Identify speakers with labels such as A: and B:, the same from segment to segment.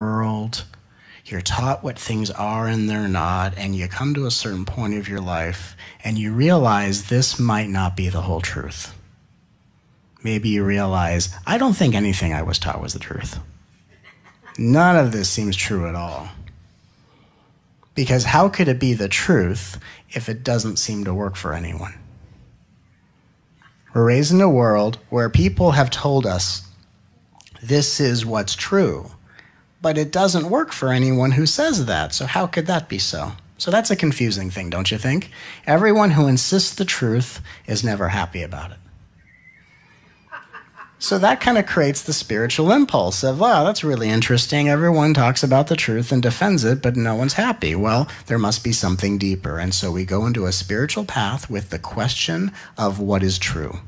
A: world. You're taught what things are and they're not, and you come to a certain point of your life and you realize this might not be the whole truth. Maybe you realize, I don't think anything I was taught was the truth. None of this seems true at all. Because how could it be the truth if it doesn't seem to work for anyone? We're raised in a world where people have told us this is what's true, but it doesn't work for anyone who says that, so how could that be so? So that's a confusing thing, don't you think? Everyone who insists the truth is never happy about it. So that kind of creates the spiritual impulse of, wow, that's really interesting. Everyone talks about the truth and defends it, but no one's happy. Well, there must be something deeper. And so we go into a spiritual path with the question of what is true.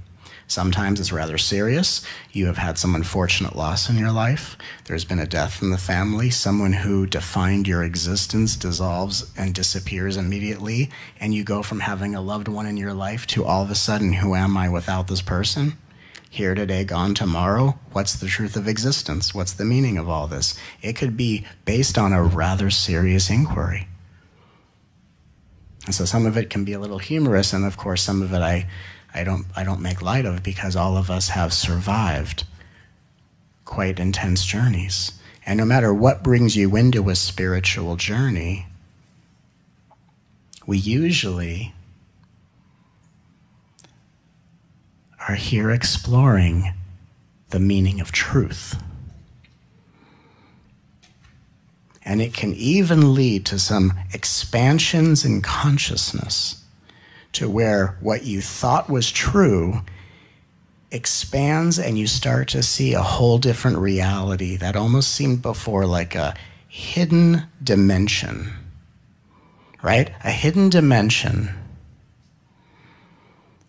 A: Sometimes it's rather serious. You have had some unfortunate loss in your life. There's been a death in the family. Someone who defined your existence dissolves and disappears immediately. And you go from having a loved one in your life to all of a sudden, who am I without this person? Here today, gone tomorrow. What's the truth of existence? What's the meaning of all this? It could be based on a rather serious inquiry. And so some of it can be a little humorous, and of course some of it I don't make light of, because all of us have survived quite intense journeys. And no matter what brings you into a spiritual journey, we usually are here exploring the meaning of truth. And it can even lead to some expansions in consciousness, to where what you thought was true expands and you start to see a whole different reality that almost seemed before like a hidden dimension, right? A hidden dimension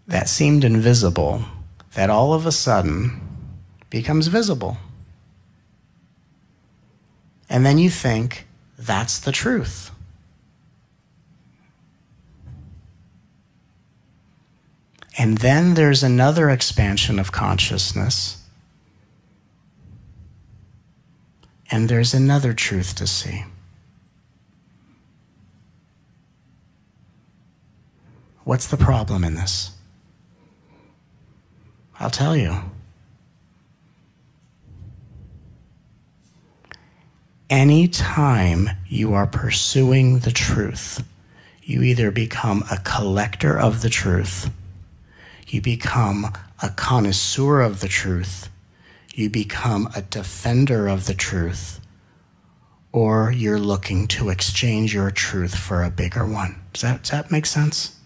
A: that seemed invisible, that all of a sudden becomes visible. And then you think, that's the truth. And then there's another expansion of consciousness, and there's another truth to see. What's the problem in this? I'll tell you. Anytime you are pursuing the truth, you either become a collector of the truth, you become a connoisseur of the truth, you become a defender of the truth, or you're looking to exchange your truth for a bigger one. Does that make sense?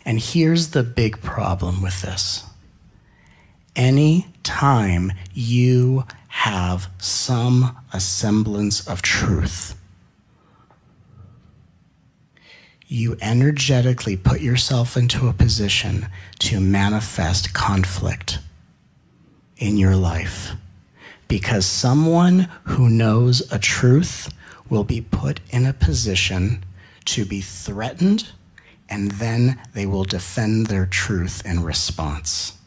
A: And here's the big problem with this. Any time you have some semblance of truth, you energetically put yourself into a position to manifest conflict in your life. Because someone who knows a truth will be put in a position to be threatened, and then they will defend their truth in response.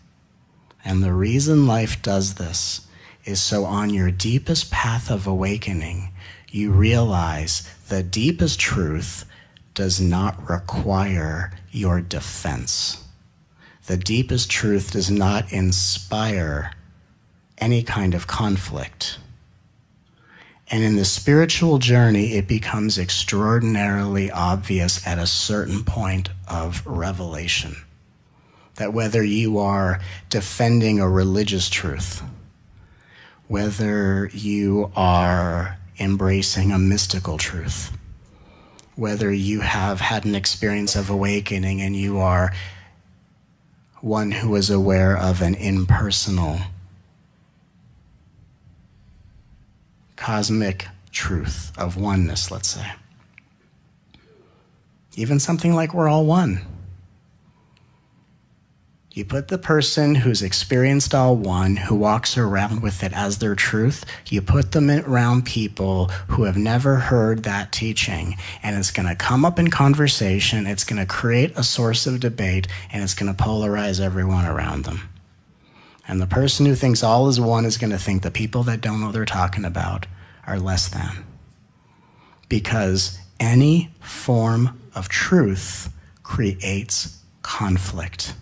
A: And the reason life does this is so on your deepest path of awakening, you realize the deepest truth does not require your defense. The deepest truth does not inspire any kind of conflict. And in the spiritual journey, it becomes extraordinarily obvious at a certain point of revelation that whether you are defending a religious truth, whether you are embracing a mystical truth, whether you have had an experience of awakening and you are one who is aware of an impersonal cosmic truth of oneness, let's say. Even something like we're all one. You put the person who's experienced all one, who walks around with it as their truth, you put them around people who have never heard that teaching, and it's going to come up in conversation, it's going to create a source of debate, and it's going to polarize everyone around them. And the person who thinks all is one is going to think the people that don't know what they're talking about are less than. Because any form of truth creates conflict.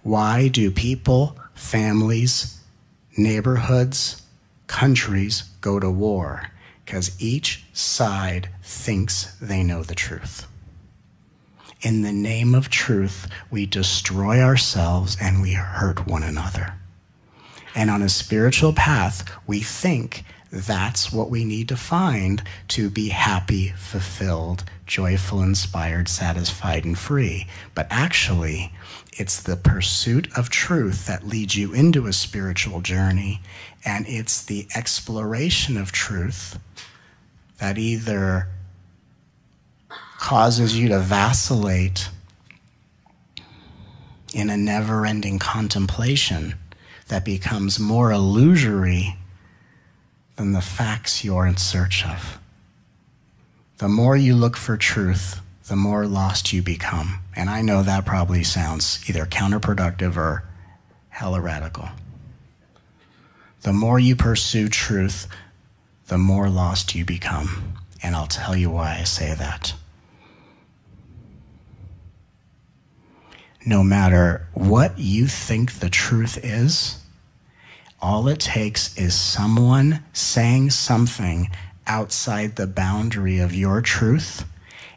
A: Why do people, families, neighborhoods, countries go to war? Because each side thinks they know the truth. In the name of truth, we destroy ourselves and we hurt one another. And on a spiritual path, we think that's what we need to find to be happy, fulfilled, joyful, inspired, satisfied, and free. But actually, it's the pursuit of truth that leads you into a spiritual journey, and it's the exploration of truth that either causes you to vacillate in a never-ending contemplation that becomes more illusory than the facts you're in search of. The more you look for truth, the more lost you become. And I know that probably sounds either counterproductive or hella radical. The more you pursue truth, the more lost you become. And I'll tell you why I say that. No matter what you think the truth is, all it takes is someone saying something outside the boundary of your truth,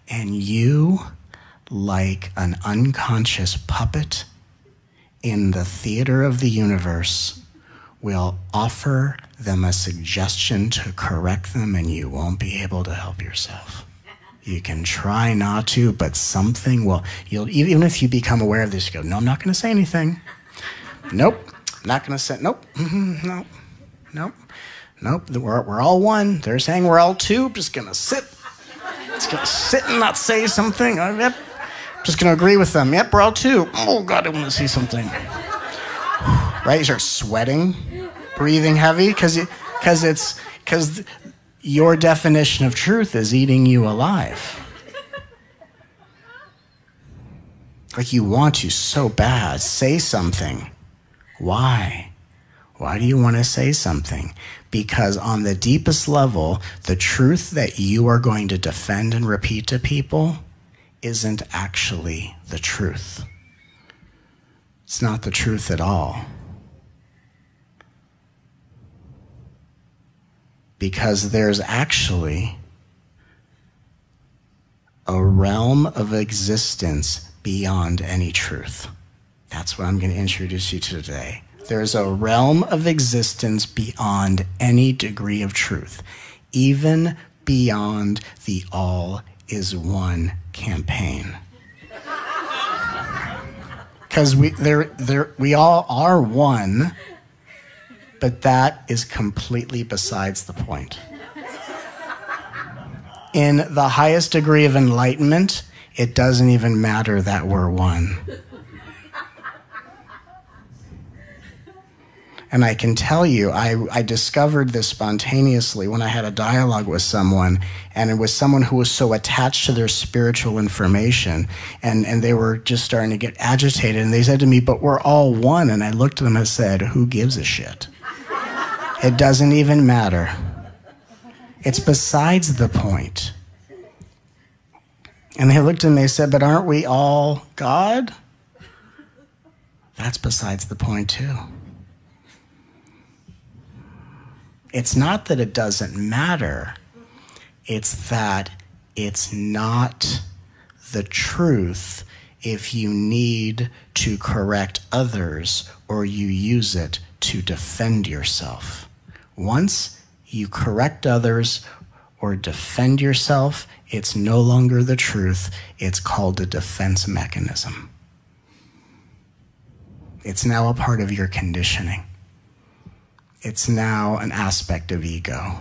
A: and you, like an unconscious puppet in the theater of the universe, will offer them a suggestion to correct them, and you won't be able to help yourself. You can try not to, but something will. Even if you become aware of this, you go, no, I'm not going to say anything. Nope, I'm not going to say, nope, nope. We're all one. They're saying we're all two. I'm just going to sit. Just going to sit and not say something. Yep. Just going to agree with them. Yep, we're all two. Oh, God, I want to see something. Right? You start sweating, breathing heavy, because your definition of truth is eating you alive. Like you want to so bad say something. Why? Why do you want to say something? Because on the deepest level, the truth that you are going to defend and repeat to people isn't actually the truth. It's not the truth at all. Because there's actually a realm of existence beyond any truth. That's what I'm going to introduce you to today. There's a realm of existence beyond any degree of truth, even beyond the all is one campaign. Because we all are one, but that is completely besides the point. In the highest degree of enlightenment, it doesn't even matter that we're one. And I can tell you, I discovered this spontaneously when I had a dialogue with someone, and it was someone who was so attached to their spiritual information, and they were just starting to get agitated, and they said to me, but we're all one. And I looked at them and said, who gives a shit? It doesn't even matter. It's besides the point. And they looked at me and they said, but aren't we all God? That's besides the point too. It's not that it doesn't matter. It's that it's not the truth if you need to correct others or you use it to defend yourself. Once you correct others or defend yourself, it's no longer the truth. It's called a defense mechanism. It's now a part of your conditioning. It's now an aspect of ego.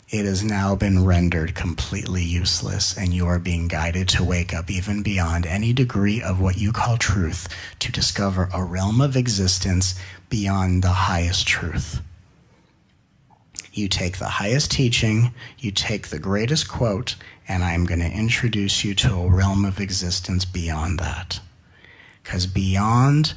A: It has now been rendered completely useless, and you are being guided to wake up even beyond any degree of what you call truth to discover a realm of existence beyond the highest truth. You take the highest teaching, you take the greatest quote, and I'm going to introduce you to a realm of existence beyond that. Because beyond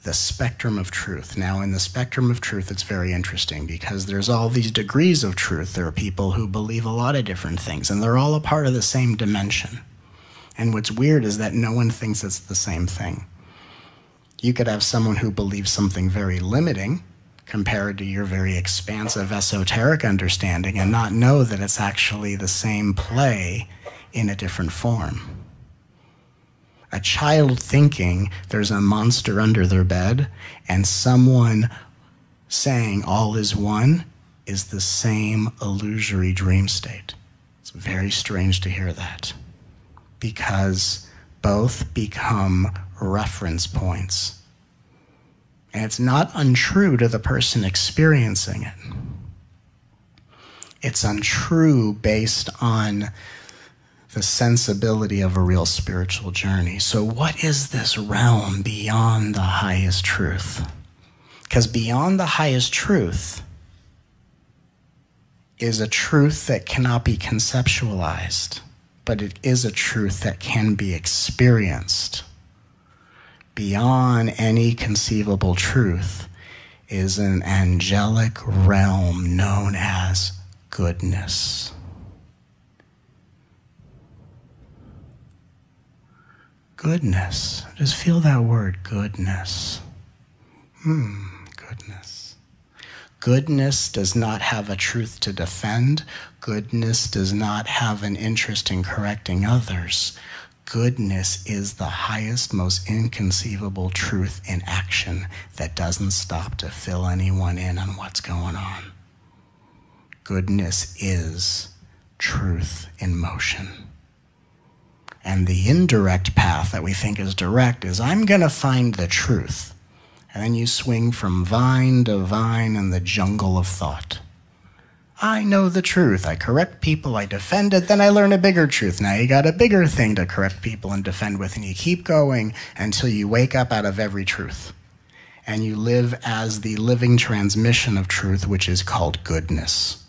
A: the spectrum of truth. Now, in the spectrum of truth, it's very interesting because there's all these degrees of truth. There are people who believe a lot of different things, and they're all a part of the same dimension. And what's weird is that no one thinks it's the same thing. You could have someone who believes something very limiting compared to your very expansive esoteric understanding and not know that it's actually the same play in a different form. A child thinking there's a monster under their bed and someone saying all is one is the same illusory dream state. It's very strange to hear that because both become reference points. And it's not untrue to the person experiencing it. It's untrue based on the sensibility of a real spiritual journey. So what is this realm beyond the highest truth? Because beyond the highest truth is a truth that cannot be conceptualized, but it is a truth that can be experienced. Beyond any conceivable truth is an angelic realm known as goodness. Goodness. Just feel that word, goodness. Goodness. Goodness does not have a truth to defend. Goodness does not have an interest in correcting others. Goodness is the highest, most inconceivable truth in action that doesn't stop to fill anyone in on what's going on. Goodness is truth in motion. And the indirect path that we think is direct is, I'm going to find the truth. And then you swing from vine to vine in the jungle of thought. I know the truth. I correct people. I defend it. Then I learn a bigger truth. Now you got a bigger thing to correct people and defend with. And you keep going until you wake up out of every truth. And you live as the living transmission of truth, which is called goodness.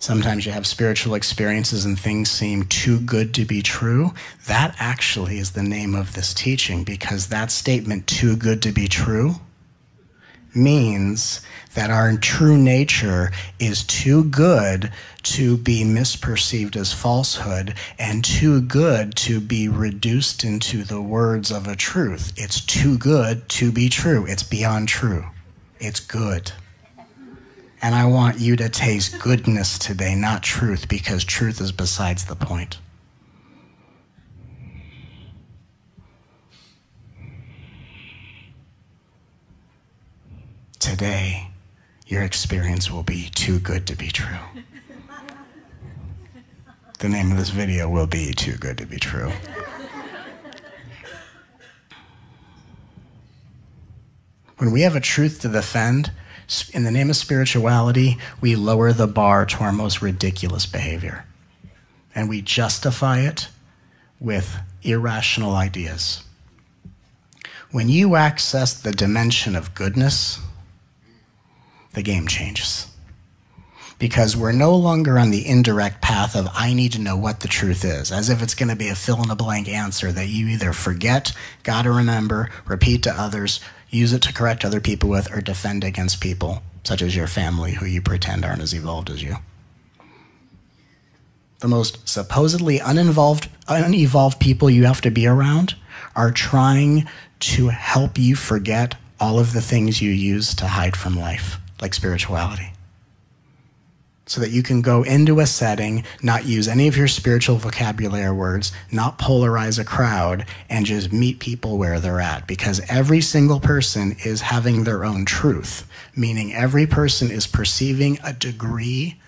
A: Sometimes you have spiritual experiences and things seem too good to be true. That actually is the name of this teaching, because that statement, too good to be true, means that our true nature is too good to be misperceived as falsehood and too good to be reduced into the words of a truth. It's too good to be true. It's beyond true. It's good. And I want you to taste goodness today, not truth, because truth is besides the point. Today, your experience will be too good to be true. The name of this video will be Too Good to Be True. When we have a truth to defend, in the name of spirituality, we lower the bar to our most ridiculous behavior. And we justify it with irrational ideas. When you access the dimension of goodness, the game changes. Because we're no longer on the indirect path of, I need to know what the truth is, as if it's going to be a fill-in-the-blank answer that you either forget, got to remember, repeat to others, use it to correct other people with, or defend against people, such as your family, who you pretend aren't as evolved as you. The most supposedly unevolved people you have to be around are trying to help you forget all of the things you use to hide from life, like spirituality. So that you can go into a setting, not use any of your spiritual vocabulary words, not polarize a crowd, and just meet people where they're at. Because every single person is having their own truth, meaning every person is perceiving a degree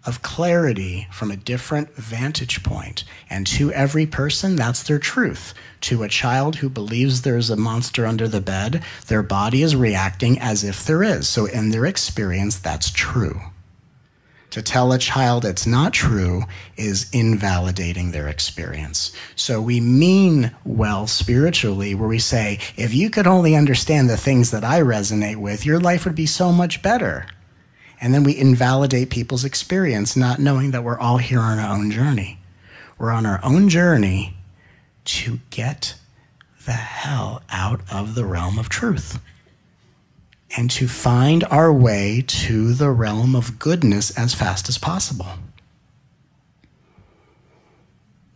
A: of clarity from a different vantage point. And to every person, that's their truth. To a child who believes there's a monster under the bed, their body is reacting as if there is. So in their experience, that's true. To tell a child it's not true is invalidating their experience. So we mean well spiritually, where we say, if you could only understand the things that I resonate with, your life would be so much better. And then we invalidate people's experience, not knowing that we're all here on our own journey. We're on our own journey to get the hell out of the realm of truth and to find our way to the realm of goodness as fast as possible.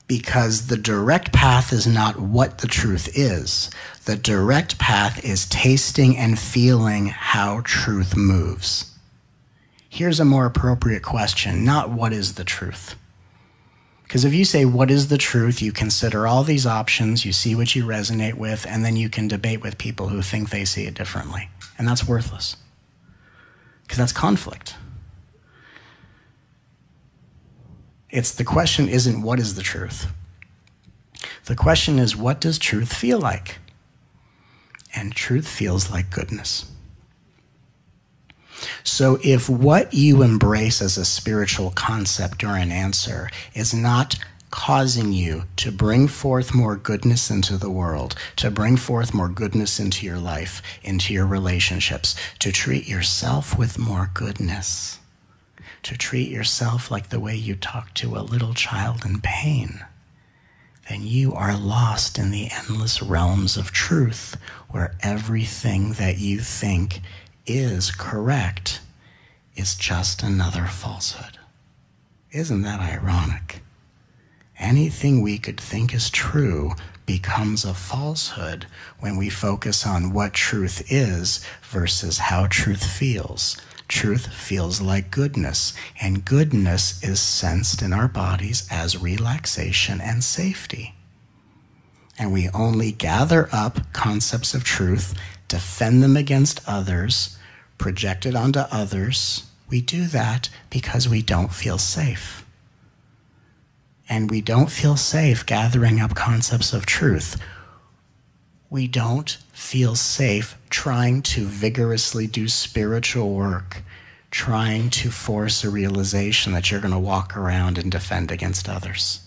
A: Because the direct path is not what the truth is. The direct path is tasting and feeling how truth moves. Here's a more appropriate question, not what is the truth? Because if you say, what is the truth, you consider all these options, you see what you resonate with, and then you can debate with people who think they see it differently. And that's worthless. Because that's conflict. The question isn't what is the truth? The question is, what does truth feel like? And truth feels like goodness. So if what you embrace as a spiritual concept or an answer is not causing you to bring forth more goodness into the world, to bring forth more goodness into your life, into your relationships, to treat yourself with more goodness, to treat yourself like the way you talk to a little child in pain, then you are lost in the endless realms of truth where everything that you think is correct is just another falsehood. Isn't that ironic? Anything we could think is true becomes a falsehood when we focus on what truth is versus how truth feels. Truth feels like goodness, and goodness is sensed in our bodies as relaxation and safety. And we only gather up concepts of truth, defend them against others, project it onto others. We do that because we don't feel safe. And we don't feel safe gathering up concepts of truth. We don't feel safe trying to vigorously do spiritual work, trying to force a realization that you're going to walk around and defend against others.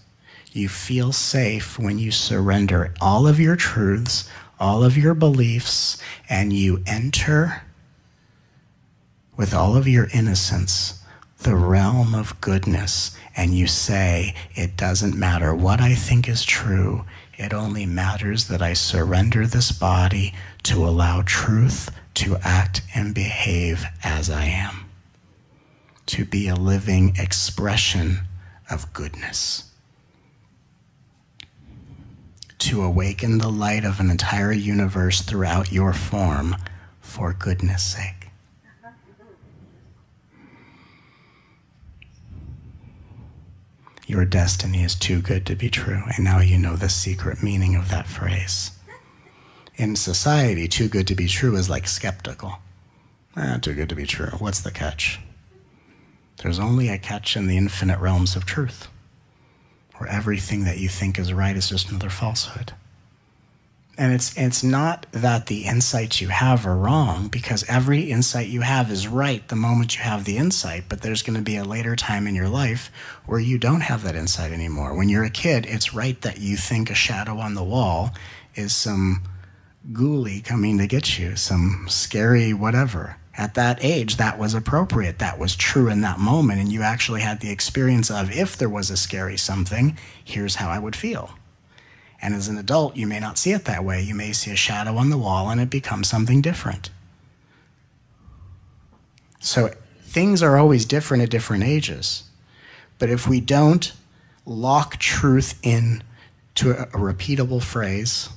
A: You feel safe when you surrender all of your truths, all of your beliefs, and you enter with all of your innocence the realm of goodness, and you say, it doesn't matter what I think is true, it only matters that I surrender this body to allow truth to act and behave as I am, to be a living expression of goodness, to awaken the light of an entire universe throughout your form for goodness sake. Your destiny is too good to be true, and now you know the secret meaning of that phrase. In society, too good to be true is like skeptical. Too good to be true. What's the catch? There's only a catch in the infinite realms of truth, where everything that you think is right is just another falsehood. And it's not that the insights you have are wrong, because every insight you have is right the moment you have the insight, but there's going to be a later time in your life where you don't have that insight anymore. When you're a kid, it's right that you think a shadow on the wall is some ghoulie coming to get you, some scary whatever. At that age, that was appropriate. That was true in that moment, and you actually had the experience of, if there was a scary something, here's how I would feel. And as an adult, you may not see it that way. You may see a shadow on the wall and it becomes something different. So things are always different at different ages. But if we don't lock truth into a repeatable phrase,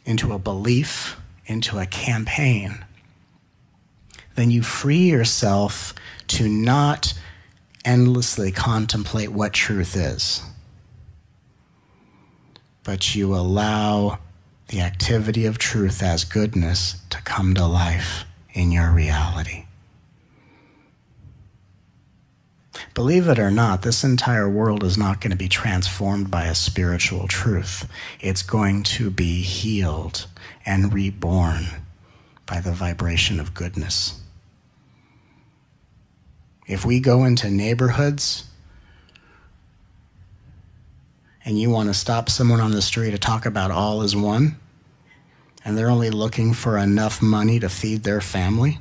A: into a belief, into a campaign, then you free yourself to not endlessly contemplate what truth is, but you allow the activity of truth as goodness to come to life in your reality. Believe it or not, this entire world is not going to be transformed by a spiritual truth. It's going to be healed and reborn by the vibration of goodness. If we go into neighborhoods and you want to stop someone on the street to talk about all is one, and they're only looking for enough money to feed their family,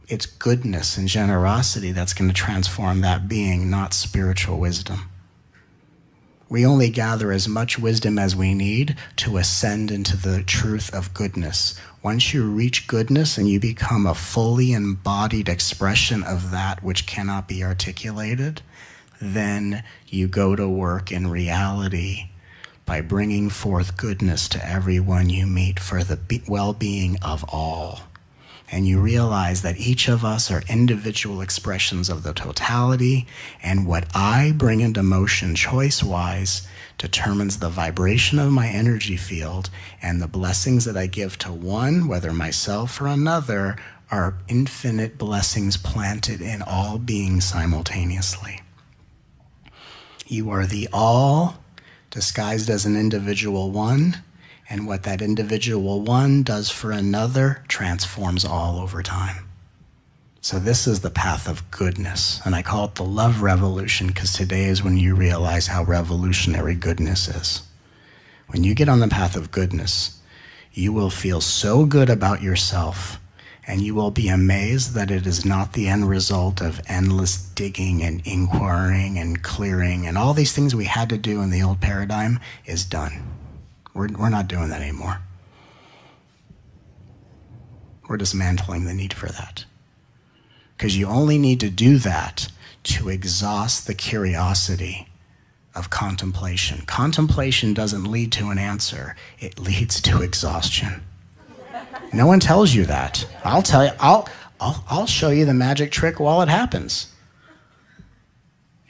A: it's goodness and generosity that's going to transform that being, not spiritual wisdom. We only gather as much wisdom as we need to ascend into the truth of goodness. Once you reach goodness and you become a fully embodied expression of that which cannot be articulated, then you go to work in reality by bringing forth goodness to everyone you meet for the well-being of all. And you realize that each of us are individual expressions of the totality, and what I bring into motion choice-wise determines the vibration of my energy field, and the blessings that I give to one, whether myself or another, are infinite blessings planted in all beings simultaneously. You are the all disguised as an individual one, and what that individual one does for another transforms all over time. So this is the path of goodness, and I call it the love revolution because today is when you realize how revolutionary goodness is. When you get on the path of goodness, you will feel so good about yourself, and you will be amazed that it is not the end result of endless digging and inquiring and clearing, and all these things we had to do in the old paradigm is done. We're not doing that anymore. We're dismantling the need for that. Because you only need to do that to exhaust the curiosity of contemplation. Contemplation doesn't lead to an answer. It leads to exhaustion. No one tells you that. I'll tell you, I'll show you the magic trick while it happens.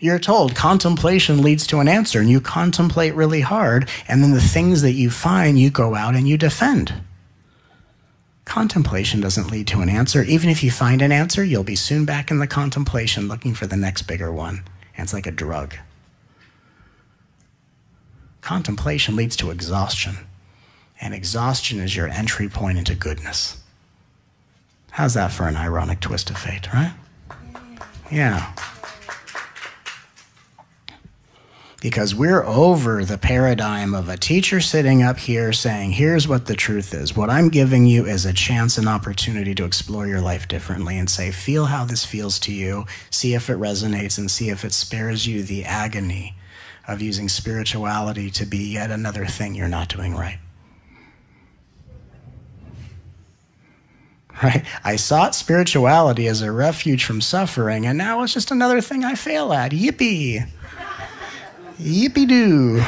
A: You're told contemplation leads to an answer, and you contemplate really hard, and then the things that you find, you go out and you defend. Contemplation doesn't lead to an answer. Even if you find an answer, you'll be soon back in the contemplation looking for the next bigger one. And it's like a drug. Contemplation leads to exhaustion, and exhaustion is your entry point into goodness. How's that for an ironic twist of fate, right? Yeah. Because we're over the paradigm of a teacher sitting up here saying, here's what the truth is. What I'm giving you is a chance and opportunity to explore your life differently and say, feel how this feels to you, see if it resonates, and see if it spares you the agony of using spirituality to be yet another thing you're not doing right. Right? I sought spirituality as a refuge from suffering, and now it's just another thing I fail at. Yippee! Yippee-doo.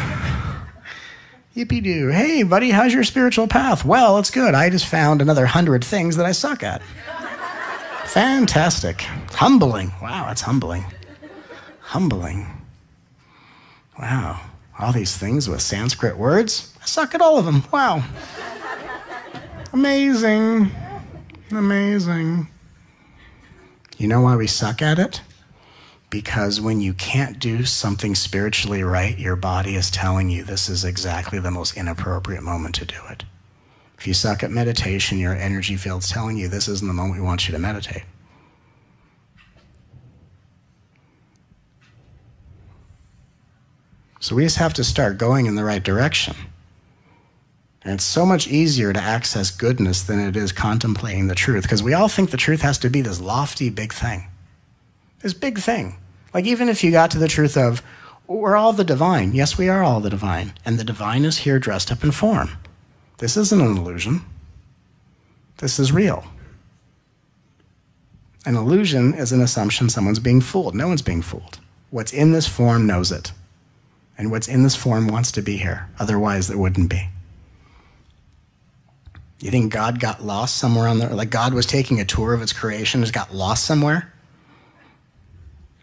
A: Yippee-doo. Hey, buddy, how's your spiritual path? Well, it's good. I just found another 100 things that I suck at. Fantastic. Humbling. Wow, that's humbling. Humbling. Wow. All these things with Sanskrit words. I suck at all of them. Wow. Amazing. Amazing. You know why we suck at it? Because when you can't do something spiritually right, your body is telling you this is exactly the most inappropriate moment to do it. If you suck at meditation, your energy field's telling you this isn't the moment we want you to meditate. So we just have to start going in the right direction. And it's so much easier to access goodness than it is contemplating the truth, because we all think the truth has to be this lofty, big thing. This big thing. Like even if you got to the truth of, we're all the divine. Yes, we are all the divine. And the divine is here dressed up in form. This isn't an illusion. This is real. An illusion is an assumption someone's being fooled. No one's being fooled. What's in this form knows it. And what's in this form wants to be here. Otherwise, it wouldn't be. You think God got lost somewhere on there? Like God was taking a tour of its creation, just got lost somewhere?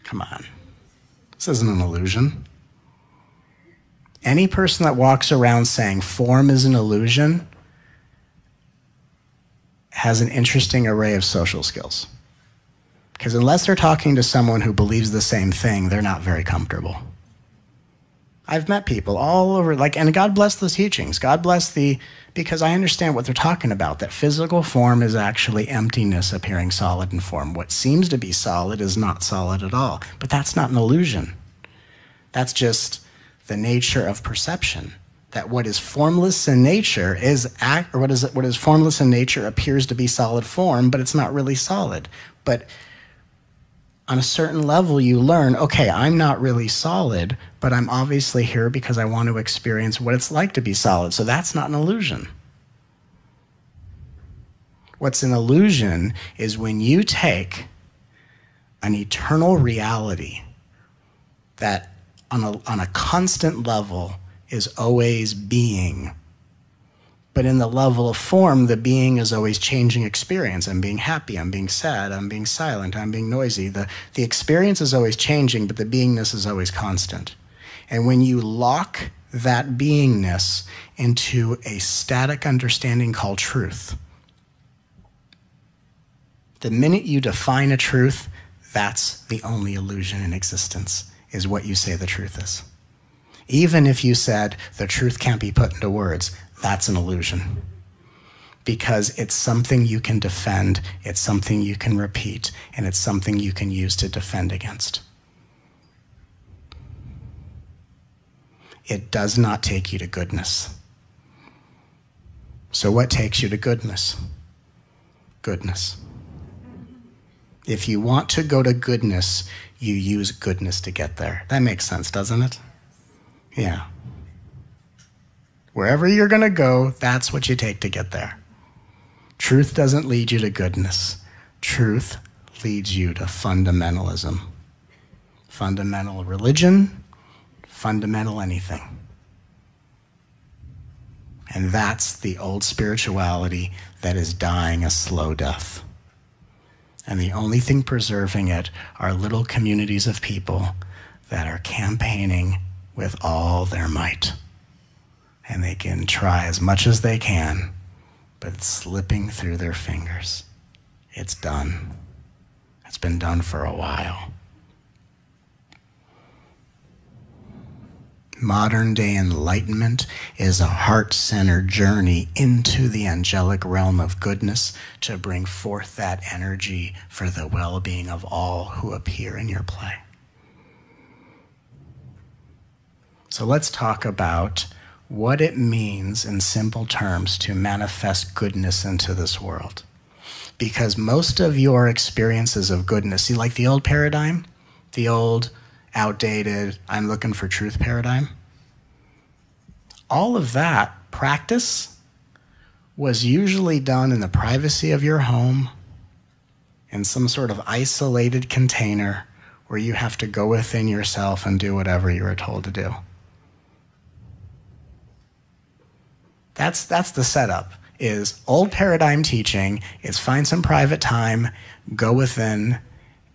A: Come on. This isn't an illusion. Any person that walks around saying form is an illusion has an interesting array of social skills. Because unless they're talking to someone who believes the same thing, they're not very comfortable. I've met people all over, and God bless those teachings. God bless because I understand what they're talking about, that physical form is actually emptiness appearing solid in form. What seems to be solid is not solid at all. But that's not an illusion. That's just the nature of perception. That what is formless in nature what is formless in nature appears to be solid form, but it's not really solid. But on a certain level, you learn, okay, I'm not really solid, but I'm obviously here because I want to experience what it's like to be solid. So that's not an illusion. What's an illusion is when you take an eternal reality that on a constant level is always being, but in the level of form, the being is always changing experience. I'm being happy, I'm being sad, I'm being silent, I'm being noisy. The experience is always changing, but the beingness is always constant. And when you lock that beingness into a static understanding called truth, the minute you define a truth, that's the only illusion in existence, is what you say the truth is. Even if you said the truth can't be put into words, that's an illusion. Because it's something you can defend, it's something you can repeat, and it's something you can use to defend against. It does not take you to goodness. So what takes you to goodness? Goodness. If you want to go to goodness, you use goodness to get there. That makes sense, doesn't it? Yeah. Wherever you're going to go, that's what you take to get there. Truth doesn't lead you to goodness. Truth leads you to fundamentalism. Fundamental religion, fundamental anything. And that's the old spirituality that is dying a slow death. And the only thing preserving it are little communities of people that are campaigning with all their might. And they can try as much as they can, but it's slipping through their fingers. It's done. It's been done for a while. Modern day enlightenment is a heart-centered journey into the angelic realm of goodness to bring forth that energy for the well-being of all who appear in your play. So let's talk about what it means in simple terms to manifest goodness into this world. Because most of your experiences of goodness, see, like the old paradigm, the old outdated, I'm looking for truth paradigm, all of that practice was usually done in the privacy of your home, in some sort of isolated container where you have to go within yourself and do whatever you were told to do. That's the setup, is old paradigm teaching is find some private time, go within,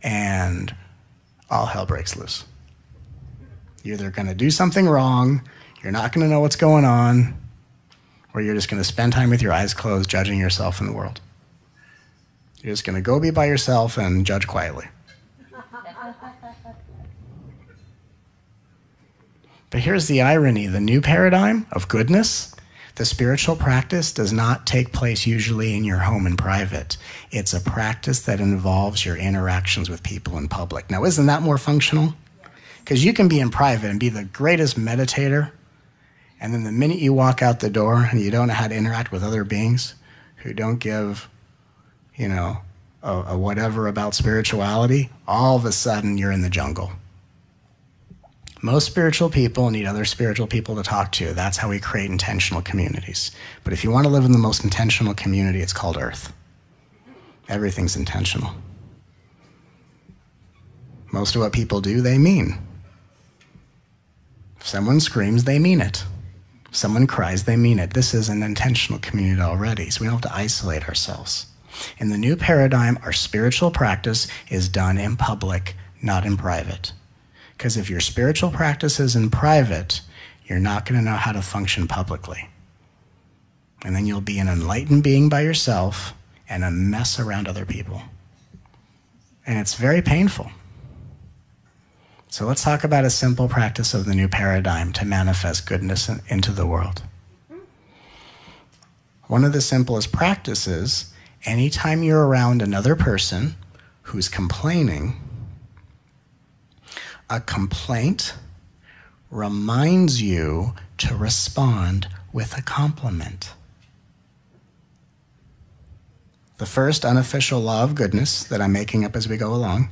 A: and all hell breaks loose. You're either going to do something wrong, you're not going to know what's going on, or you're just going to spend time with your eyes closed judging yourself in the world. You're just going to go be by yourself and judge quietly. But here's the irony. The new paradigm of goodness, the spiritual practice, does not take place usually in your home in private. It's a practice that involves your interactions with people in public. Now, isn't that more functional? Because you can be in private and be the greatest meditator, and then the minute you walk out the door and you don't know how to interact with other beings who don't give, a whatever about spirituality, all of a sudden you're in the jungle. Most spiritual people need other spiritual people to talk to. That's how we create intentional communities. But if you want to live in the most intentional community, it's called Earth. Everything's intentional. Most of what people do, they mean. If someone screams, they mean it. If someone cries, they mean it. This is an intentional community already, so we don't have to isolate ourselves. In the new paradigm, our spiritual practice is done in public, not in private. Because if your spiritual practice is in private, you're not going to know how to function publicly. And then you'll be an enlightened being by yourself and a mess around other people. And it's very painful. So let's talk about a simple practice of the new paradigm to manifest goodness into the world. One of the simplest practices, anytime you're around another person who's complaining, a complaint reminds you to respond with a compliment. The first unofficial law of goodness that I'm making up as we go along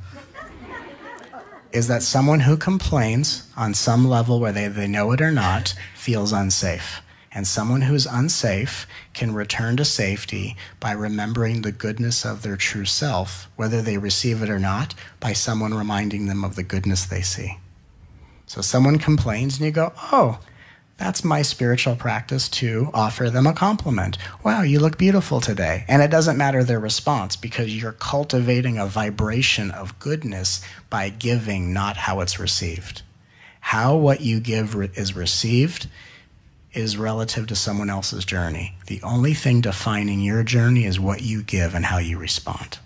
A: is that someone who complains on some level, whether they know it or not, feels unsafe. And someone who's unsafe can return to safety by remembering the goodness of their true self, whether they receive it or not, by someone reminding them of the goodness they see. So someone complains and you go, oh, that's my spiritual practice to offer them a compliment. Wow, you look beautiful today. And it doesn't matter their response because you're cultivating a vibration of goodness by giving, not how it's received. How what you give is received is relative to someone else's journey. The only thing defining your journey is what you give and how you respond.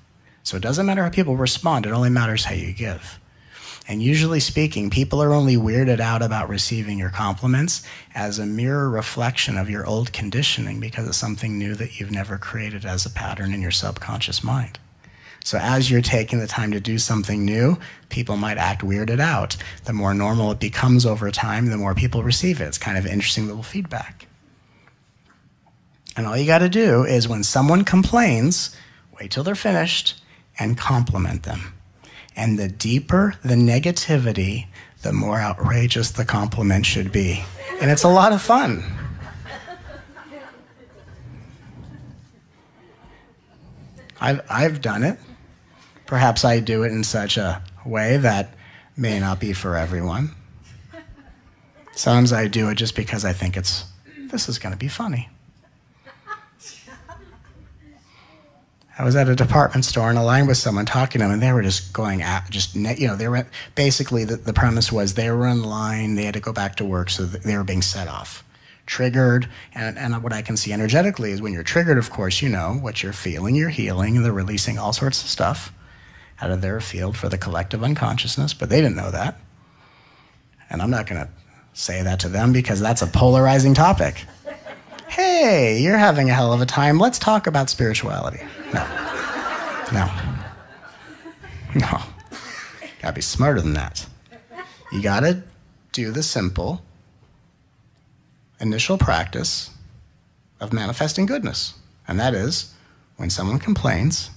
A: So it doesn't matter how people respond, it only matters how you give. And usually speaking, people are only weirded out about receiving your compliments as a mirror reflection of your old conditioning because it's something new that you've never created as a pattern in your subconscious mind. So as you're taking the time to do something new, people might act weirded out. The more normal it becomes over time, the more people receive it. It's kind of interesting little feedback. And all you got to do is when someone complains, wait till they're finished and compliment them. And the deeper the negativity, the more outrageous the compliment should be. And it's a lot of fun. I've done it. Perhaps I do it in such a way that may not be for everyone. Sometimes I do it just because I think this is going to be funny. I was at a department store in a line with someone talking to them, and they were just going at, they were basically the premise was they were in line, they had to go back to work, so they were being set off, triggered, and what I can see energetically is when you're triggered, of course, you know what you're feeling, you're healing, and they're releasing all sorts of stuff out of their field for the collective unconsciousness, but they didn't know that. And I'm not going to say that to them because that's a polarizing topic. Hey, you're having a hell of a time. Let's talk about spirituality. No. Gotta be smarter than that. You gotta do the simple initial practice of manifesting goodness. And that is, when someone complains,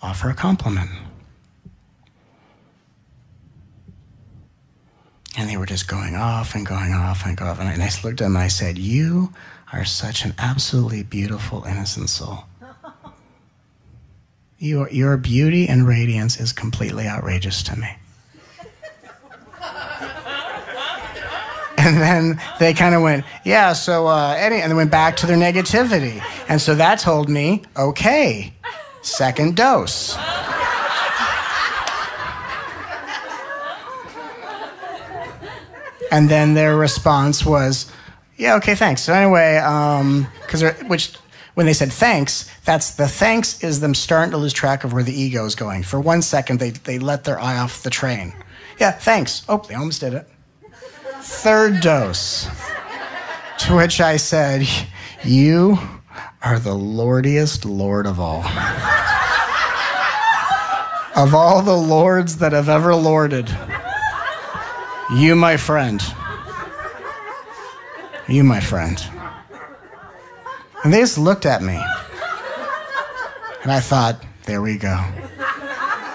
A: offer a compliment. And they were just going off and going off and going off. And I just looked at them and I said, you are such an absolutely beautiful, innocent soul. Your beauty and radiance is completely outrageous to me. And then they kind of went, yeah, so, and they went back to their negativity. And so that told me, okay, second dose. And then their response was, yeah, okay, thanks. So anyway, when they said thanks, the thanks is them starting to lose track of where the ego is going. For 1 second, they let their eye off the train. Yeah, thanks. Oh, they almost did it. Third dose. To which I said, you are the lordiest lord of all. Of all the lords that have ever lorded, you, my friend. You, my friend. And they just looked at me. And I thought, there we go.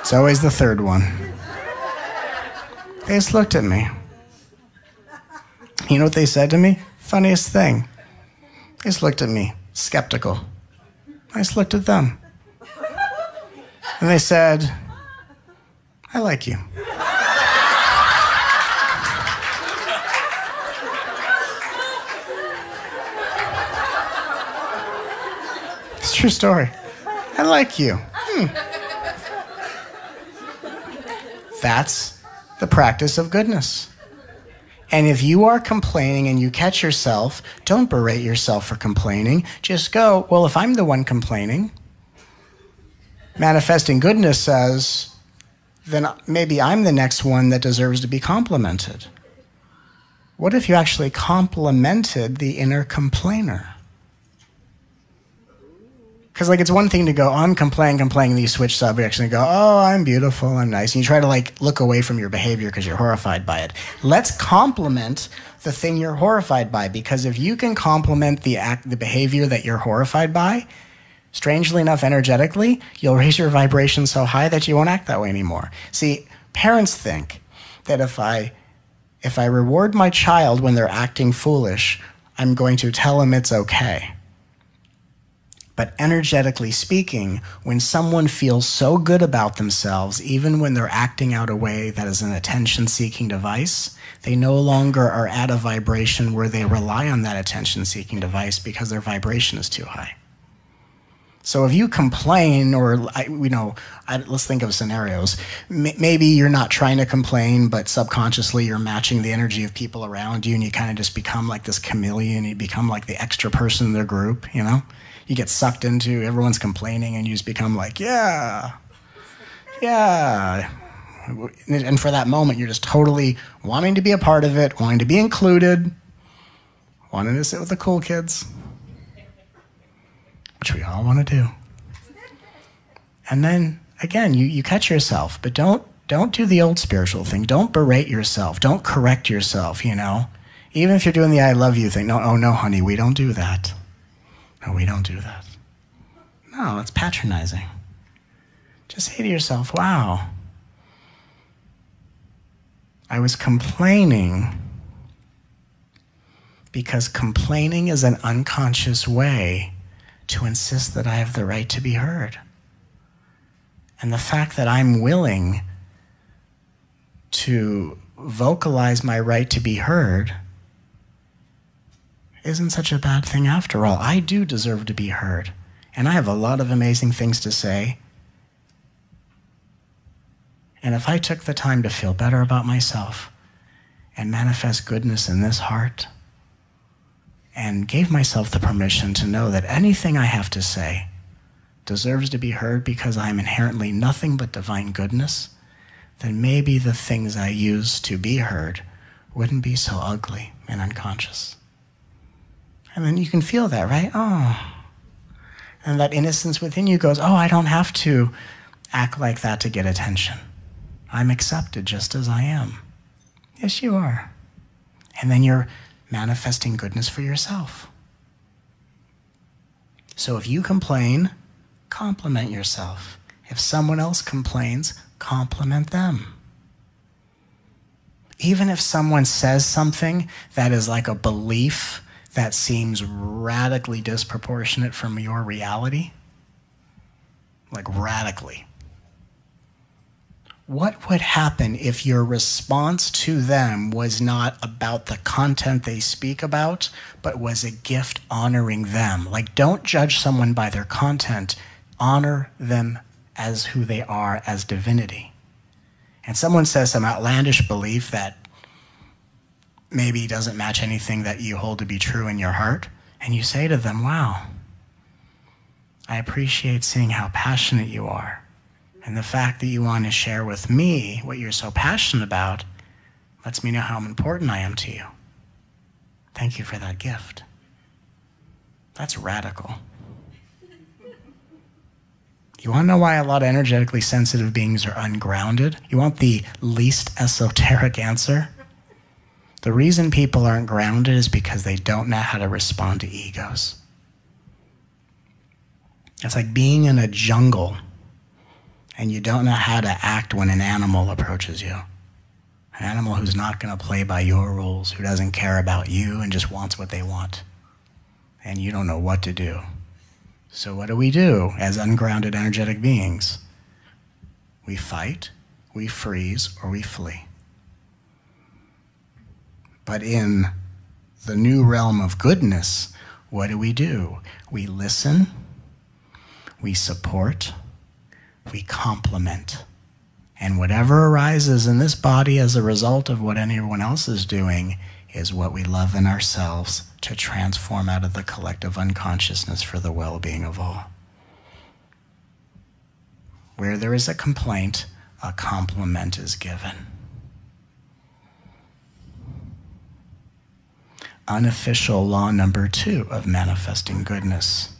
A: It's always the third one. They just looked at me. You know what they said to me? Funniest thing. They just looked at me, skeptical. I just looked at them. And they said, I like you. It's a true story. I like you. That's the practice of goodness. And if you are complaining and you catch yourself, don't berate yourself for complaining. Just go, well, if I'm the one complaining, manifesting goodness says, then maybe I'm the next one that deserves to be complimented. What if you actually complimented the inner complainer? Because it's one thing to go, oh, I'm complaining, and you switch subjects and go, oh, I'm beautiful, I'm nice. And you try to look away from your behavior because you're horrified by it. Let's compliment the thing you're horrified by, because if you can compliment the behavior that you're horrified by, strangely enough, energetically, you'll raise your vibration so high that you won't act that way anymore. See, Parents think that if I reward my child when they're acting foolish, I'm going to tell them it's okay. But energetically speaking, when someone feels so good about themselves, even when they're acting out a way that is an attention-seeking device, they no longer are at a vibration where they rely on that attention-seeking device because their vibration is too high. So if you complain, or let's think of scenarios. Maybe you're not trying to complain, but subconsciously you're matching the energy of people around you, and you kind of just become like this chameleon. You become like the extra person in their group, you know? You get sucked into, everyone's complaining, and you just become like, yeah. And for that moment, you're just totally wanting to be a part of it, wanting to be included, wanting to sit with the cool kids, which we all want to do. And then, again, you catch yourself, but don't do the old spiritual thing. Don't berate yourself. Don't correct yourself, you know? Even if you're doing the I love you thing. No, oh no, honey, we don't do that. No, we don't do that. No, it's patronizing. Just say to yourself, wow, I was complaining because complaining is an unconscious way to insist that I have the right to be heard. And the fact that I'm willing to vocalize my right to be heard isn't such a bad thing after all. I do deserve to be heard. And I have a lot of amazing things to say. And if I took the time to feel better about myself and manifest goodness in this heart, and gave myself the permission to know that anything I have to say deserves to be heard because I am inherently nothing but divine goodness, then maybe the things I use to be heard wouldn't be so ugly and unconscious. And then you can feel that, right? Oh. And that innocence within you goes, oh, I don't have to act like that to get attention. I'm accepted just as I am. Yes, you are. And then you're manifesting goodness for yourself. So if you complain, compliment yourself. If someone else complains, compliment them. Even if someone says something that is like a belief that seems radically disproportionate from your reality, like radically, what would happen if your response to them was not about the content they speak about, but was a gift honoring them? Like, don't judge someone by their content. Honor them as who they are, as divinity. And someone says some outlandish belief that maybe doesn't match anything that you hold to be true in your heart, and you say to them, wow, I appreciate seeing how passionate you are. And the fact that you want to share with me what you're so passionate about lets me know how important I am to you. Thank you for that gift. That's radical. You want to know why a lot of energetically sensitive beings are ungrounded? You want the least esoteric answer? The reason people aren't grounded is because they don't know how to respond to egos. It's like being in a jungle and you don't know how to act when an animal approaches you. An animal who's not going to play by your rules, who doesn't care about you and just wants what they want. And you don't know what to do. So what do we do as ungrounded energetic beings? We fight, we freeze, or we flee. But in the new realm of goodness, what do? We listen, we support, we complement. And whatever arises in this body as a result of what anyone else is doing is what we love in ourselves to transform out of the collective unconsciousness for the well-being of all. Where there is a complaint, a compliment is given. Unofficial law number 2 of manifesting goodness.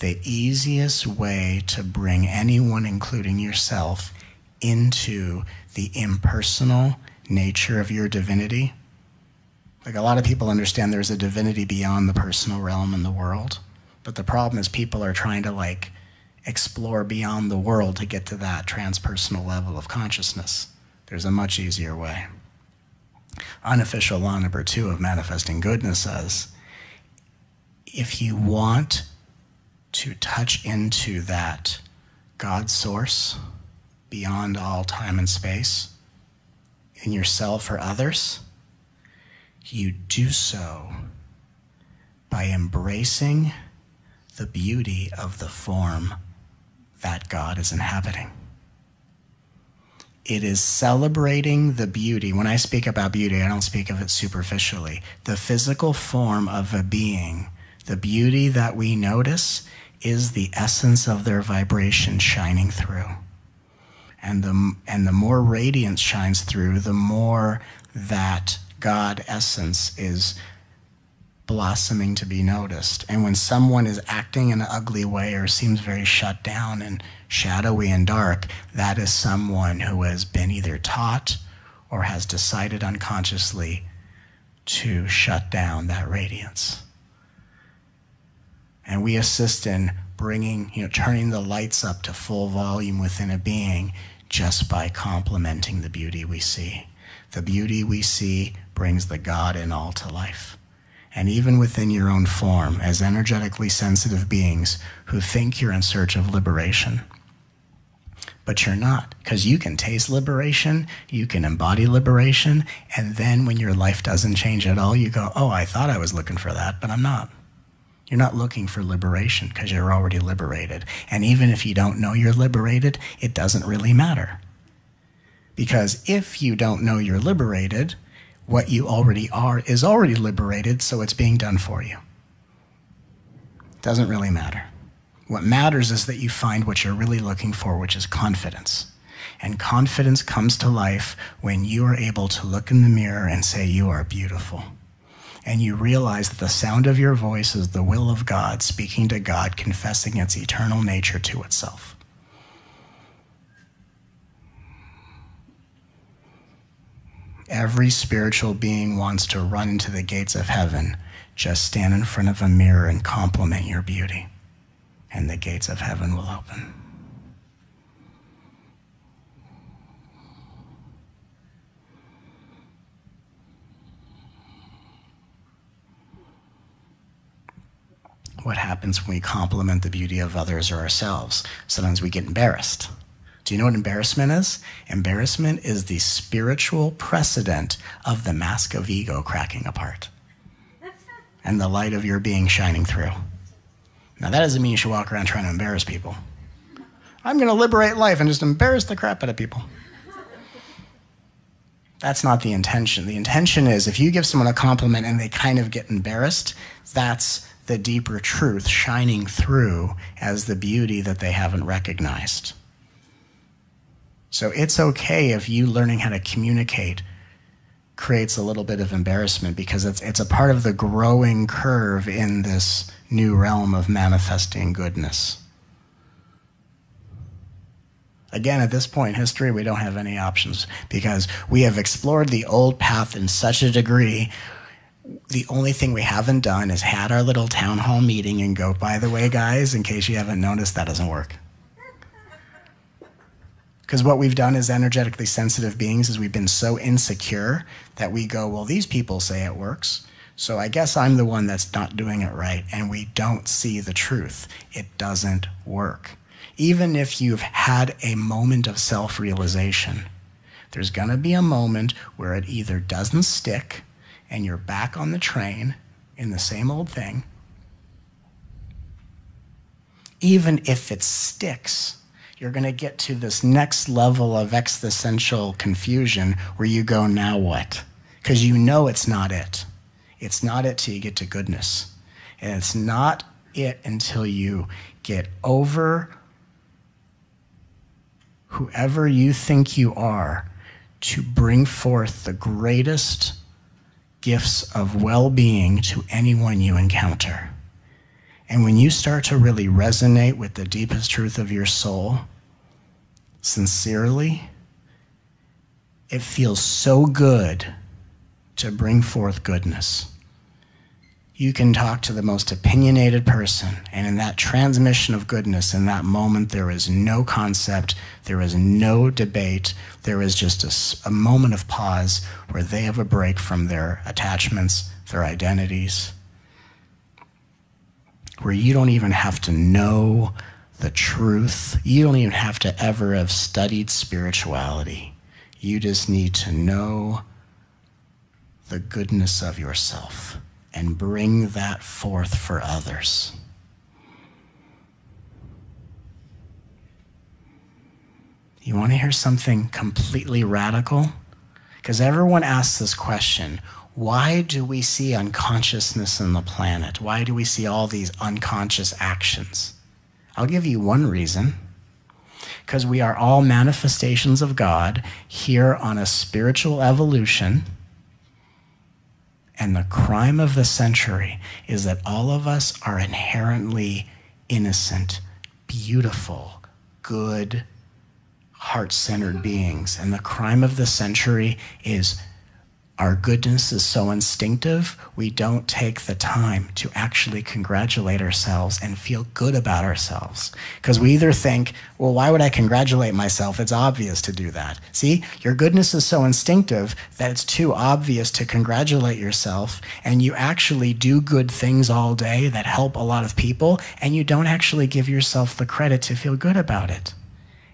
A: The easiest way to bring anyone, including yourself, into the impersonal nature of your divinity. Like, a lot of people understand there's a divinity beyond the personal realm in the world, but the problem is people are trying to explore beyond the world to get to that transpersonal level of consciousness. There's a much easier way. Unofficial law number 2 of manifesting goodness says, if you want to touch into that God source beyond all time and space in yourself or others, you do so by embracing the beauty of the form that God is inhabiting. It is celebrating the beauty. When I speak about beauty, I don't speak of it superficially. The physical form of a being, the beauty that we notice, is the essence of their vibration shining through. And the more radiance shines through, the more that God essence is blossoming to be noticed. And when someone is acting in an ugly way or seems very shut down and shadowy and dark, that is someone who has been either taught or has decided unconsciously to shut down that radiance. And we assist in bringing, turning the lights up to full volume within a being just by complementing the beauty we see. The beauty we see brings the God in all to life. And even within your own form, as energetically sensitive beings who think you're in search of liberation, but you're not, because you can taste liberation, you can embody liberation, and then when your life doesn't change at all, you go, oh, I thought I was looking for that, but I'm not. You're not looking for liberation because you're already liberated. And even if you don't know you're liberated, it doesn't really matter. Because if you don't know you're liberated, what you already are is already liberated, so it's being done for you. Doesn't really matter. What matters is that you find what you're really looking for, which is confidence. And confidence comes to life when you are able to look in the mirror and say, you are beautiful. And you realize that the sound of your voice is the will of God, speaking to God, confessing its eternal nature to itself. Every spiritual being wants to run into the gates of heaven. Just stand in front of a mirror and compliment your beauty, and the gates of heaven will open. What happens when we compliment the beauty of others or ourselves? Sometimes we get embarrassed. Do you know what embarrassment is? Embarrassment is the spiritual precedent of the mask of ego cracking apart and the light of your being shining through. Now, that doesn't mean you should walk around trying to embarrass people. I'm going to liberate life and just embarrass the crap out of people. That's not the intention. The intention is if you give someone a compliment and they kind of get embarrassed, that's the deeper truth shining through as the beauty that they haven't recognized. So it's okay if you learning how to communicate creates a little bit of embarrassment, because it's a part of the growing curve in this new realm of manifesting goodness. Again, at this point in history, we don't have any options because we have explored the old path in such a degree. The only thing we haven't done is had our little town hall meeting and go, by the way, guys, in case you haven't noticed, that doesn't work. Because what we've done as energetically sensitive beings is we've been so insecure that we go, well, these people say it works, so I guess I'm the one that's not doing it right, and we don't see the truth. It doesn't work. Even if you've had a moment of self-realization, there's going to be a moment where it either doesn't stick and you're back on the train in the same old thing. Even if it sticks, you're going to get to this next level of existential confusion where you go, now what? Because you know it's not it. It's not it till you get to goodness. And it's not it until you get over whoever you think you are to bring forth the greatest gifts of well-being to anyone you encounter. And when you start to really resonate with the deepest truth of your soul, sincerely, it feels so good to bring forth goodness. You can talk to the most opinionated person, and in that transmission of goodness, in that moment, there is no concept, there is no debate, there is just a moment of pause where they have a break from their attachments, their identities, where you don't even have to know the truth. You don't even have to ever have studied spirituality. You just need to know the goodness of yourself and bring that forth for others. You want to hear something completely radical? Because everyone asks this question, why do we see unconsciousness in the planet? Why do we see all these unconscious actions? I'll give you one reason. Because we are all manifestations of God here on a spiritual evolution. And the crime of the century is that all of us are inherently innocent, beautiful, good, heart-centered beings. And the crime of the century is our goodness is so instinctive, we don't take the time to actually congratulate ourselves and feel good about ourselves. Because we either think, well, why would I congratulate myself? It's obvious to do that. See, your goodness is so instinctive that it's too obvious to congratulate yourself, and you actually do good things all day that help a lot of people, and you don't actually give yourself the credit to feel good about it.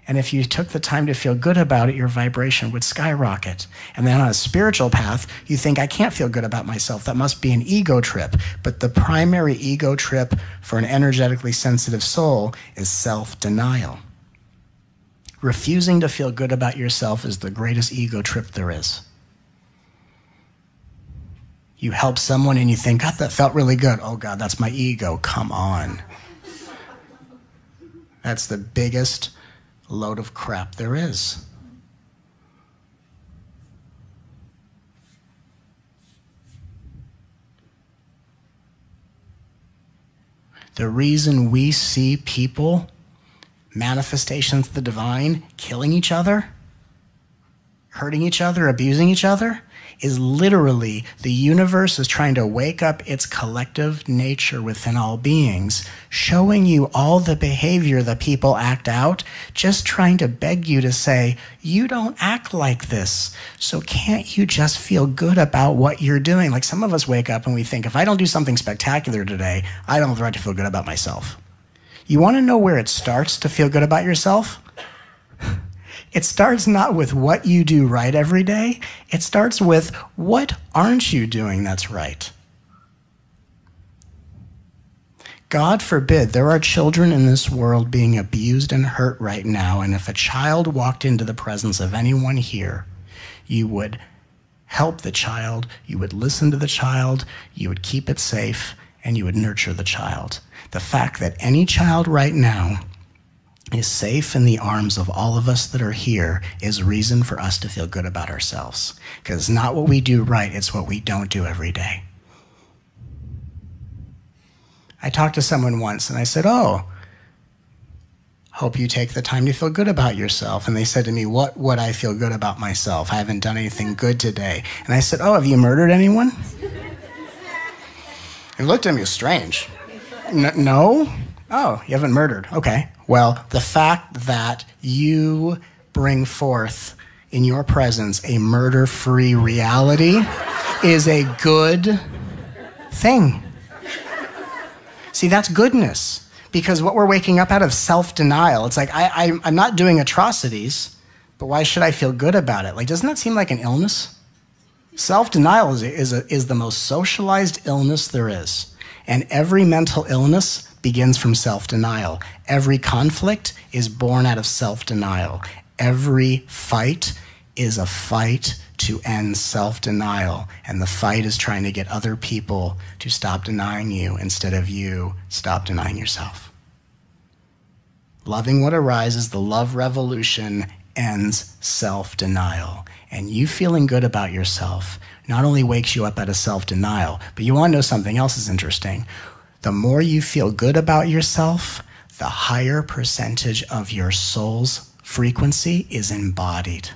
A: And if you took the time to feel good about it, your vibration would skyrocket. And then on a spiritual path, you think, I can't feel good about myself. That must be an ego trip. But the primary ego trip for an energetically sensitive soul is self-denial. Refusing to feel good about yourself is the greatest ego trip there is. You help someone and you think, God, that felt really good. Oh God, that's my ego. Come on. That's the biggest load of crap there is. The reason we see people, manifestations of the divine, killing each other, hurting each other, abusing each other, is literally the universe is trying to wake up its collective nature within all beings, showing you all the behavior that people act out, just trying to beg you to say, you don't act like this, so can't you just feel good about what you're doing? Like some of us wake up and we think, if I don't do something spectacular today, I don't have the right to feel good about myself. You want to know where it starts to feel good about yourself? It starts not with what you do right every day. It starts with what aren't you doing that's right. God forbid, there are children in this world being abused and hurt right now, and if a child walked into the presence of anyone here, you would help the child, you would listen to the child, you would keep it safe, and you would nurture the child. The fact that any child right now is safe in the arms of all of us that are here is reason for us to feel good about ourselves. Because it's not what we do right, it's what we don't do every day. I talked to someone once and I said, oh, hope you take the time to feel good about yourself. And they said to me, what would I feel good about myself? I haven't done anything good today. And I said, oh, have you murdered anyone? He looked at me strange. No? Oh, you haven't murdered. Okay. Well, the fact that you bring forth in your presence a murder-free reality is a good thing. See, that's goodness. Because what we're waking up out of self-denial, it's like, I'm not doing atrocities, but why should I feel good about it? Like, doesn't that seem like an illness? Self-denial is the most socialized illness there is. And every mental illness begins from self-denial. Every conflict is born out of self-denial. Every fight is a fight to end self-denial. And the fight is trying to get other people to stop denying you instead of you stop denying yourself. Loving what arises, the love revolution, ends self-denial. And you feeling good about yourself not only wakes you up out of self-denial, but you want to know something else is interesting. The more you feel good about yourself, the higher percentage of your soul's frequency is embodied.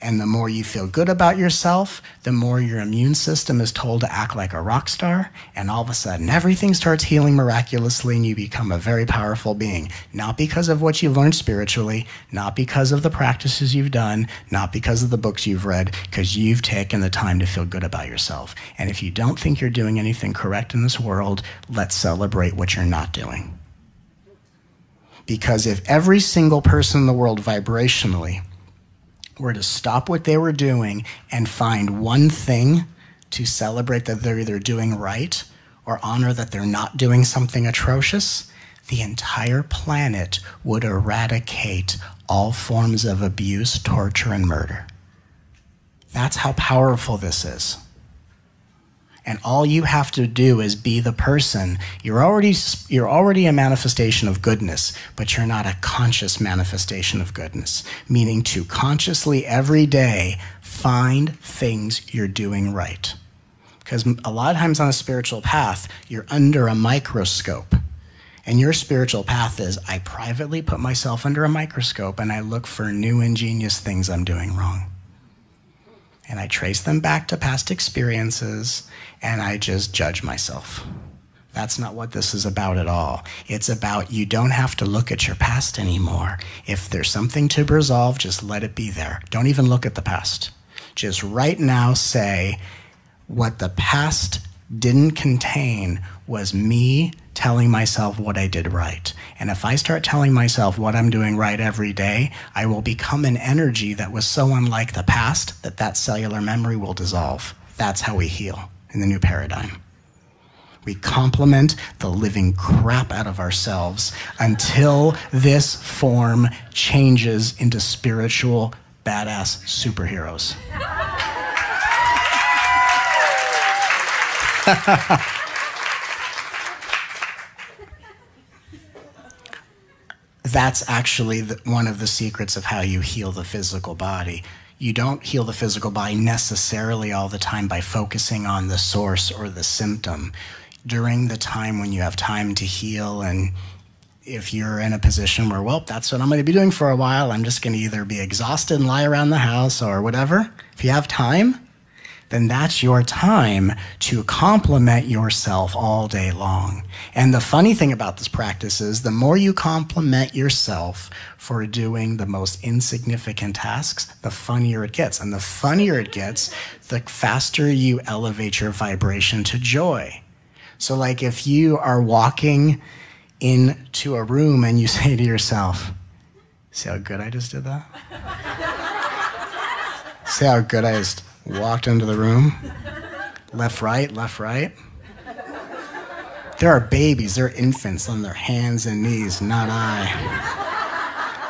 A: And the more you feel good about yourself, the more your immune system is told to act like a rock star, and all of a sudden everything starts healing miraculously and you become a very powerful being. Not because of what you've learned spiritually, not because of the practices you've done, not because of the books you've read, because you've taken the time to feel good about yourself. And if you don't think you're doing anything correct in this world, let's celebrate what you're not doing. Because if every single person in the world vibrationally were to stop what they were doing and find one thing to celebrate that they're either doing right or honor that they're not doing something atrocious, the entire planet would eradicate all forms of abuse, torture, and murder. That's how powerful this is. And all you have to do is be the person. You're already a manifestation of goodness, but you're not a conscious manifestation of goodness, meaning to consciously every day find things you're doing right. Because a lot of times on a spiritual path, you're under a microscope. And your spiritual path is, I privately put myself under a microscope and I look for new ingenious things I'm doing wrong. And I trace them back to past experiences, and I just judge myself. That's not what this is about at all. It's about you don't have to look at your past anymore. If there's something to resolve, just let it be there. Don't even look at the past. Just right now say, what the past didn't contain was me telling myself what I did right. And if I start telling myself what I'm doing right every day, I will become an energy that was so unlike the past that that cellular memory will dissolve. That's how we heal in the new paradigm. We complement the living crap out of ourselves until this form changes into spiritual, badass superheroes. That's actually one of the secrets of how you heal the physical body. You don't heal the physical body necessarily all the time by focusing on the source or the symptom. During the time when you have time to heal, and if you're in a position where, well, that's what I'm going to be doing for a while, I'm just going to either be exhausted and lie around the house or whatever. If you have time, then that's your time to compliment yourself all day long. And the funny thing about this practice is the more you compliment yourself for doing the most insignificant tasks, the funnier it gets. And the funnier it gets, the faster you elevate your vibration to joy. So like if you are walking into a room and you say to yourself, see how good I just did that? See how good I just walked into the room? Left, right, left, right. There are babies, there are infants on their hands and knees, not I.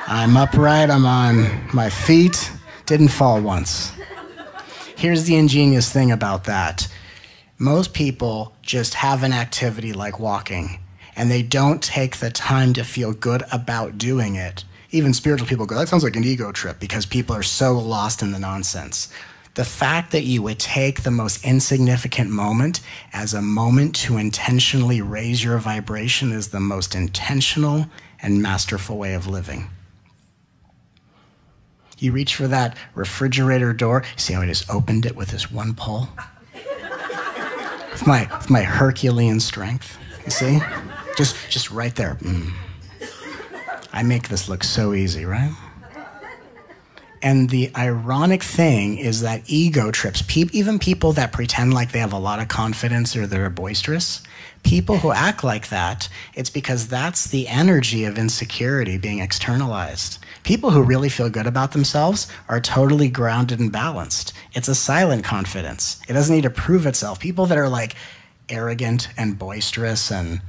A: I'm upright, I'm on my feet, didn't fall once. Here's the ingenious thing about that. Most people just have an activity like walking, and they don't take the time to feel good about doing it. Even spiritual people go, that sounds like an ego trip, because people are so lost in the nonsense. The fact that you would take the most insignificant moment as a moment to intentionally raise your vibration is the most intentional and masterful way of living. You reach for that refrigerator door. See how I just opened it with this one pull? With my Herculean strength, you see? Just right there. I make this look so easy, right? And the ironic thing is that ego trips, even people that pretend like they have a lot of confidence or they're boisterous, people who act like that, it's because that's the energy of insecurity being externalized. People who really feel good about themselves are totally grounded and balanced. It's a silent confidence. It doesn't need to prove itself. People that are like arrogant and boisterous and,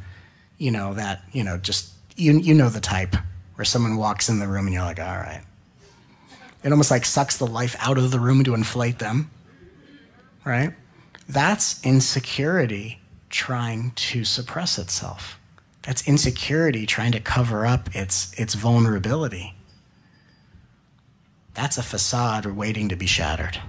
A: you know the type where someone walks in the room and you're like, all right. It almost like sucks the life out of the room to inflate them, right? That's insecurity trying to suppress itself. That's insecurity trying to cover up its vulnerability. That's a facade waiting to be shattered.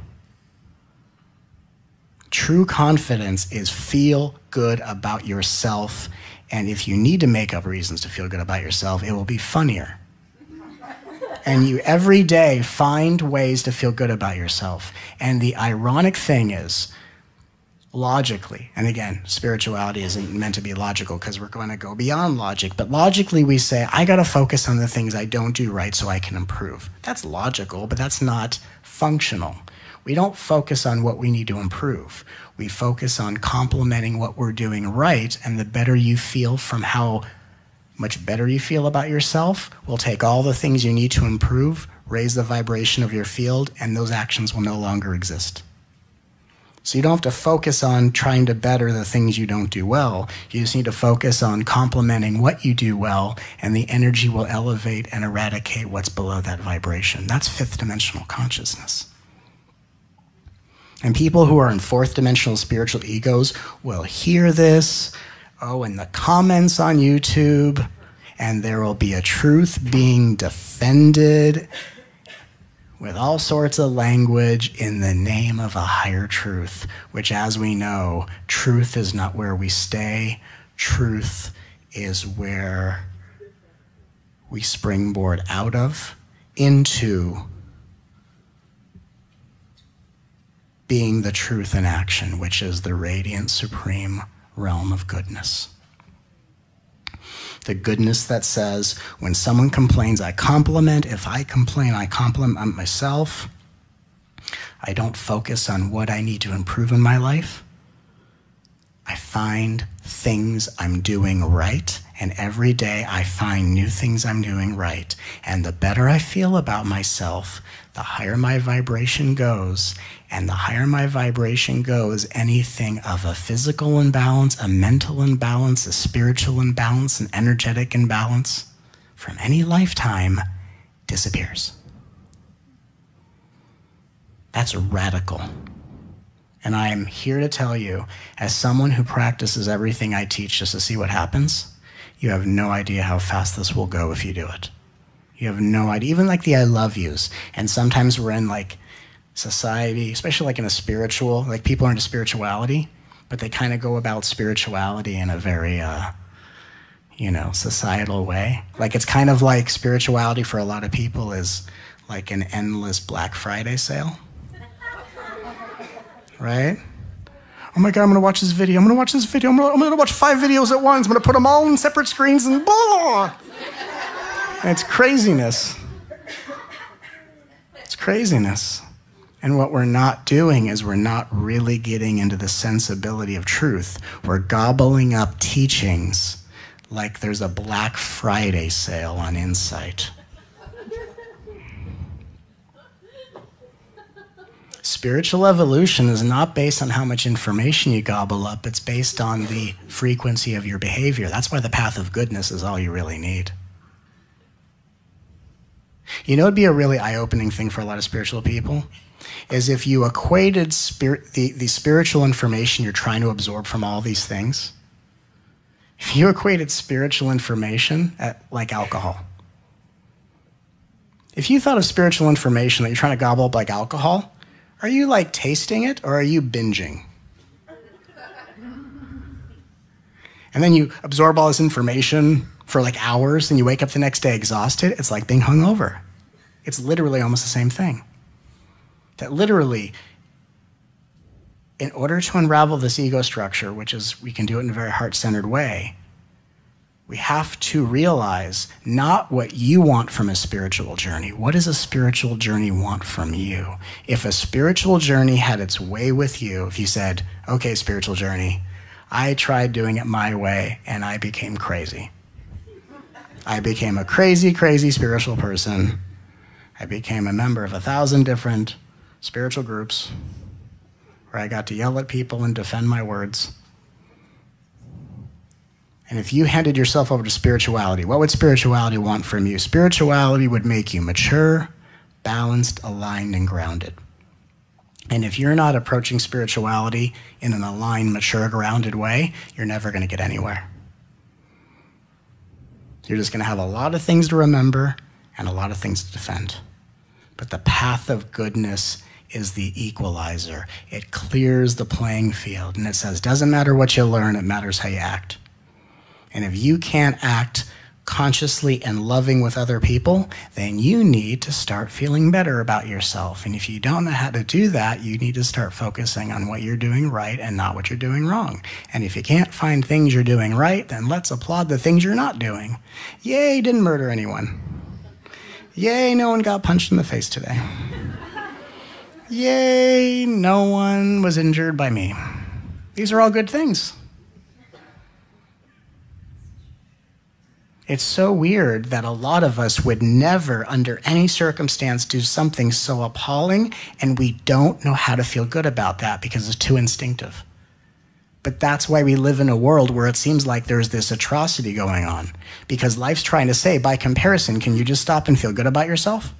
A: True confidence is feel good about yourself, and if you need to make up reasons to feel good about yourself, it will be funnier. And you every day find ways to feel good about yourself. And the ironic thing is, logically, and again, spirituality isn't meant to be logical because we're going to go beyond logic, but logically we say, I got to focus on the things I don't do right so I can improve. That's logical, but that's not functional. We don't focus on what we need to improve. We focus on complementing what we're doing right, and the better you feel from how much better you feel about yourself will take all the things you need to improve, raise the vibration of your field, and those actions will no longer exist. So you don't have to focus on trying to better the things you don't do well. You just need to focus on complementing what you do well, and the energy will elevate and eradicate what's below that vibration. That's fifth dimensional consciousness. And people who are in fourth dimensional spiritual egos will hear this, in the comments on YouTube, and there will be a truth being defended with all sorts of language in the name of a higher truth, which, as we know, truth is not where we stay. Truth is where we springboard out of into being the truth in action, which is the radiant supreme realm of goodness. The goodness that says, when someone complains, I compliment. If I complain, I compliment myself. I don't focus on what I need to improve in my life. I find things I'm doing right, and every day I find new things I'm doing right. And the better I feel about myself, the higher my vibration goes. And the higher my vibration goes, anything of a physical imbalance, a mental imbalance, a spiritual imbalance, an energetic imbalance from any lifetime disappears. That's radical. And I am here to tell you, as someone who practices everything I teach just to see what happens, you have no idea how fast this will go if you do it. You have no idea, even like the I love yous. And sometimes we're in like society, especially like in a spiritual, like people are into spirituality, but they kind of go about spirituality in a very, societal way. Like it's kind of like spirituality for a lot of people is like an endless Black Friday sale. Right? Oh my God, I'm going to watch this video. I'm going to watch this video. I'm going to watch 5 videos at once. I'm going to put them all in separate screens and blah. And it's craziness. It's craziness. And what we're not doing is we're not really getting into the sensibility of truth. We're gobbling up teachings like there's a Black Friday sale on Insight. Spiritual evolution is not based on how much information you gobble up. It's based on the frequency of your behavior. That's why the path of goodness is all you really need. You know, it'd be a really eye-opening thing for a lot of spiritual people, is if you equated the spiritual information you're trying to absorb from all these things, if you equated spiritual information like alcohol. If you thought of spiritual information that you're trying to gobble up like alcohol, are you like tasting it or are you binging? And then you absorb all this information for like hours and you wake up the next day exhausted. It's like being hungover. It's literally almost the same thing. That literally, in order to unravel this ego structure, which is, we can do it in a very heart-centered way, we have to realize not what you want from a spiritual journey. What does a spiritual journey want from you? If a spiritual journey had its way with you, if you said, okay, spiritual journey, I tried doing it my way and I became crazy. I became a crazy, crazy spiritual person. I became a member of 1,000 different spiritual groups where I got to yell at people and defend my words. And if you handed yourself over to spirituality, what would spirituality want from you? Spirituality would make you mature, balanced, aligned, and grounded. And if you're not approaching spirituality in an aligned, mature, grounded way, you're never going to get anywhere. You're just going to have a lot of things to remember and a lot of things to defend. But the path of goodness is the equalizer. It clears the playing field. And it says, doesn't matter what you learn, it matters how you act. And if you can't act consciously and loving with other people, then you need to start feeling better about yourself. And if you don't know how to do that, you need to start focusing on what you're doing right and not what you're doing wrong. And if you can't find things you're doing right, then let's applaud the things you're not doing. Yay, didn't murder anyone. Yay, no one got punched in the face today. Yay, no one was injured by me. These are all good things. It's so weird that a lot of us would never, under any circumstance, do something so appalling, and we don't know how to feel good about that because it's too instinctive. But that's why we live in a world where it seems like there's this atrocity going on, because life's trying to say, by comparison, can you just stop and feel good about yourself?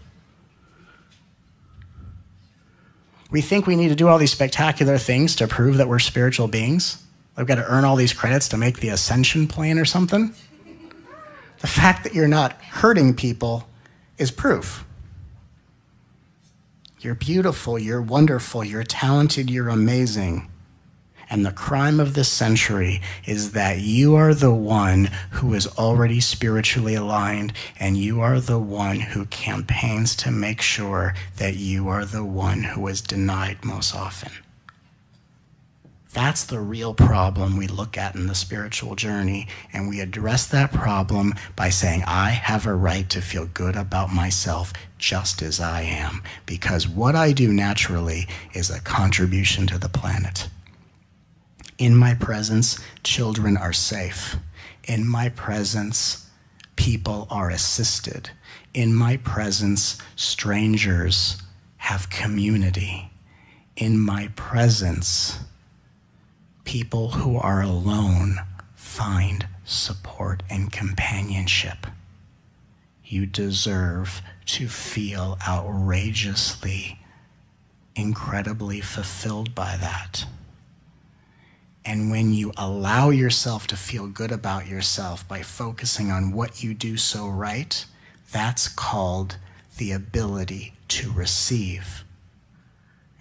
A: We think we need to do all these spectacular things to prove that we're spiritual beings. I've got to earn all these credits to make the ascension plane or something. The fact that you're not hurting people is proof. You're beautiful, you're wonderful, you're talented, you're amazing. And the crime of this century is that you are the one who is already spiritually aligned, and you are the one who campaigns to make sure that you are the one who is denied most often. That's the real problem we look at in the spiritual journey, and we address that problem by saying, I have a right to feel good about myself just as I am, because what I do naturally is a contribution to the planet. In my presence, children are safe. In my presence, people are assisted. In my presence, strangers have community. In my presence, people who are alone find support and companionship. You deserve to feel outrageously, incredibly fulfilled by that. And when you allow yourself to feel good about yourself by focusing on what you do so right, that's called the ability to receive.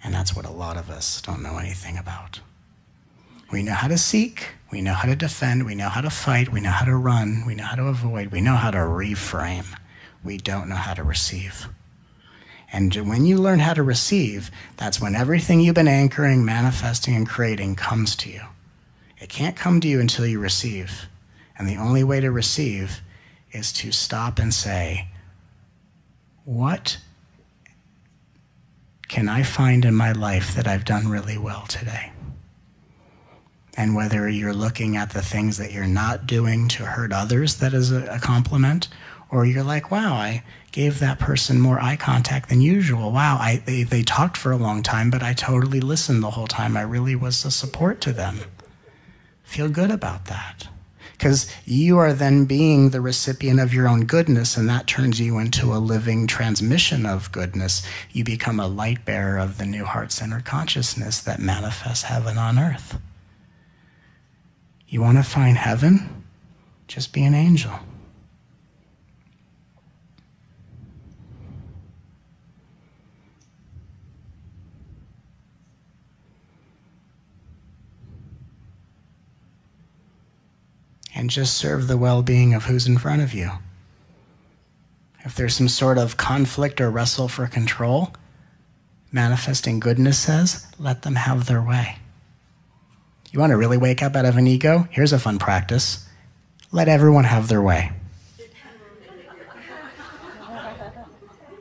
A: And that's what a lot of us don't know anything about. We know how to seek, we know how to defend, we know how to fight, we know how to run, we know how to avoid, we know how to reframe. We don't know how to receive. And when you learn how to receive, that's when everything you've been anchoring, manifesting, and creating comes to you. It can't come to you until you receive. And the only way to receive is to stop and say, what can I find in my life that I've done really well today? And whether you're looking at the things that you're not doing to hurt others, that is a compliment, or you're like, wow, I gave that person more eye contact than usual. Wow, they talked for a long time, but I totally listened the whole time. I really was a support to them. Feel good about that. Because you are then being the recipient of your own goodness, and that turns you into a living transmission of goodness. You become a light bearer of the new heart-centered consciousness that manifests heaven on earth. You want to find heaven? Just be an angel. And just serve the well-being of who's in front of you. If there's some sort of conflict or wrestle for control, manifesting goodness says, let them have their way. You want to really wake up out of an ego? Here's a fun practice. Let everyone have their way.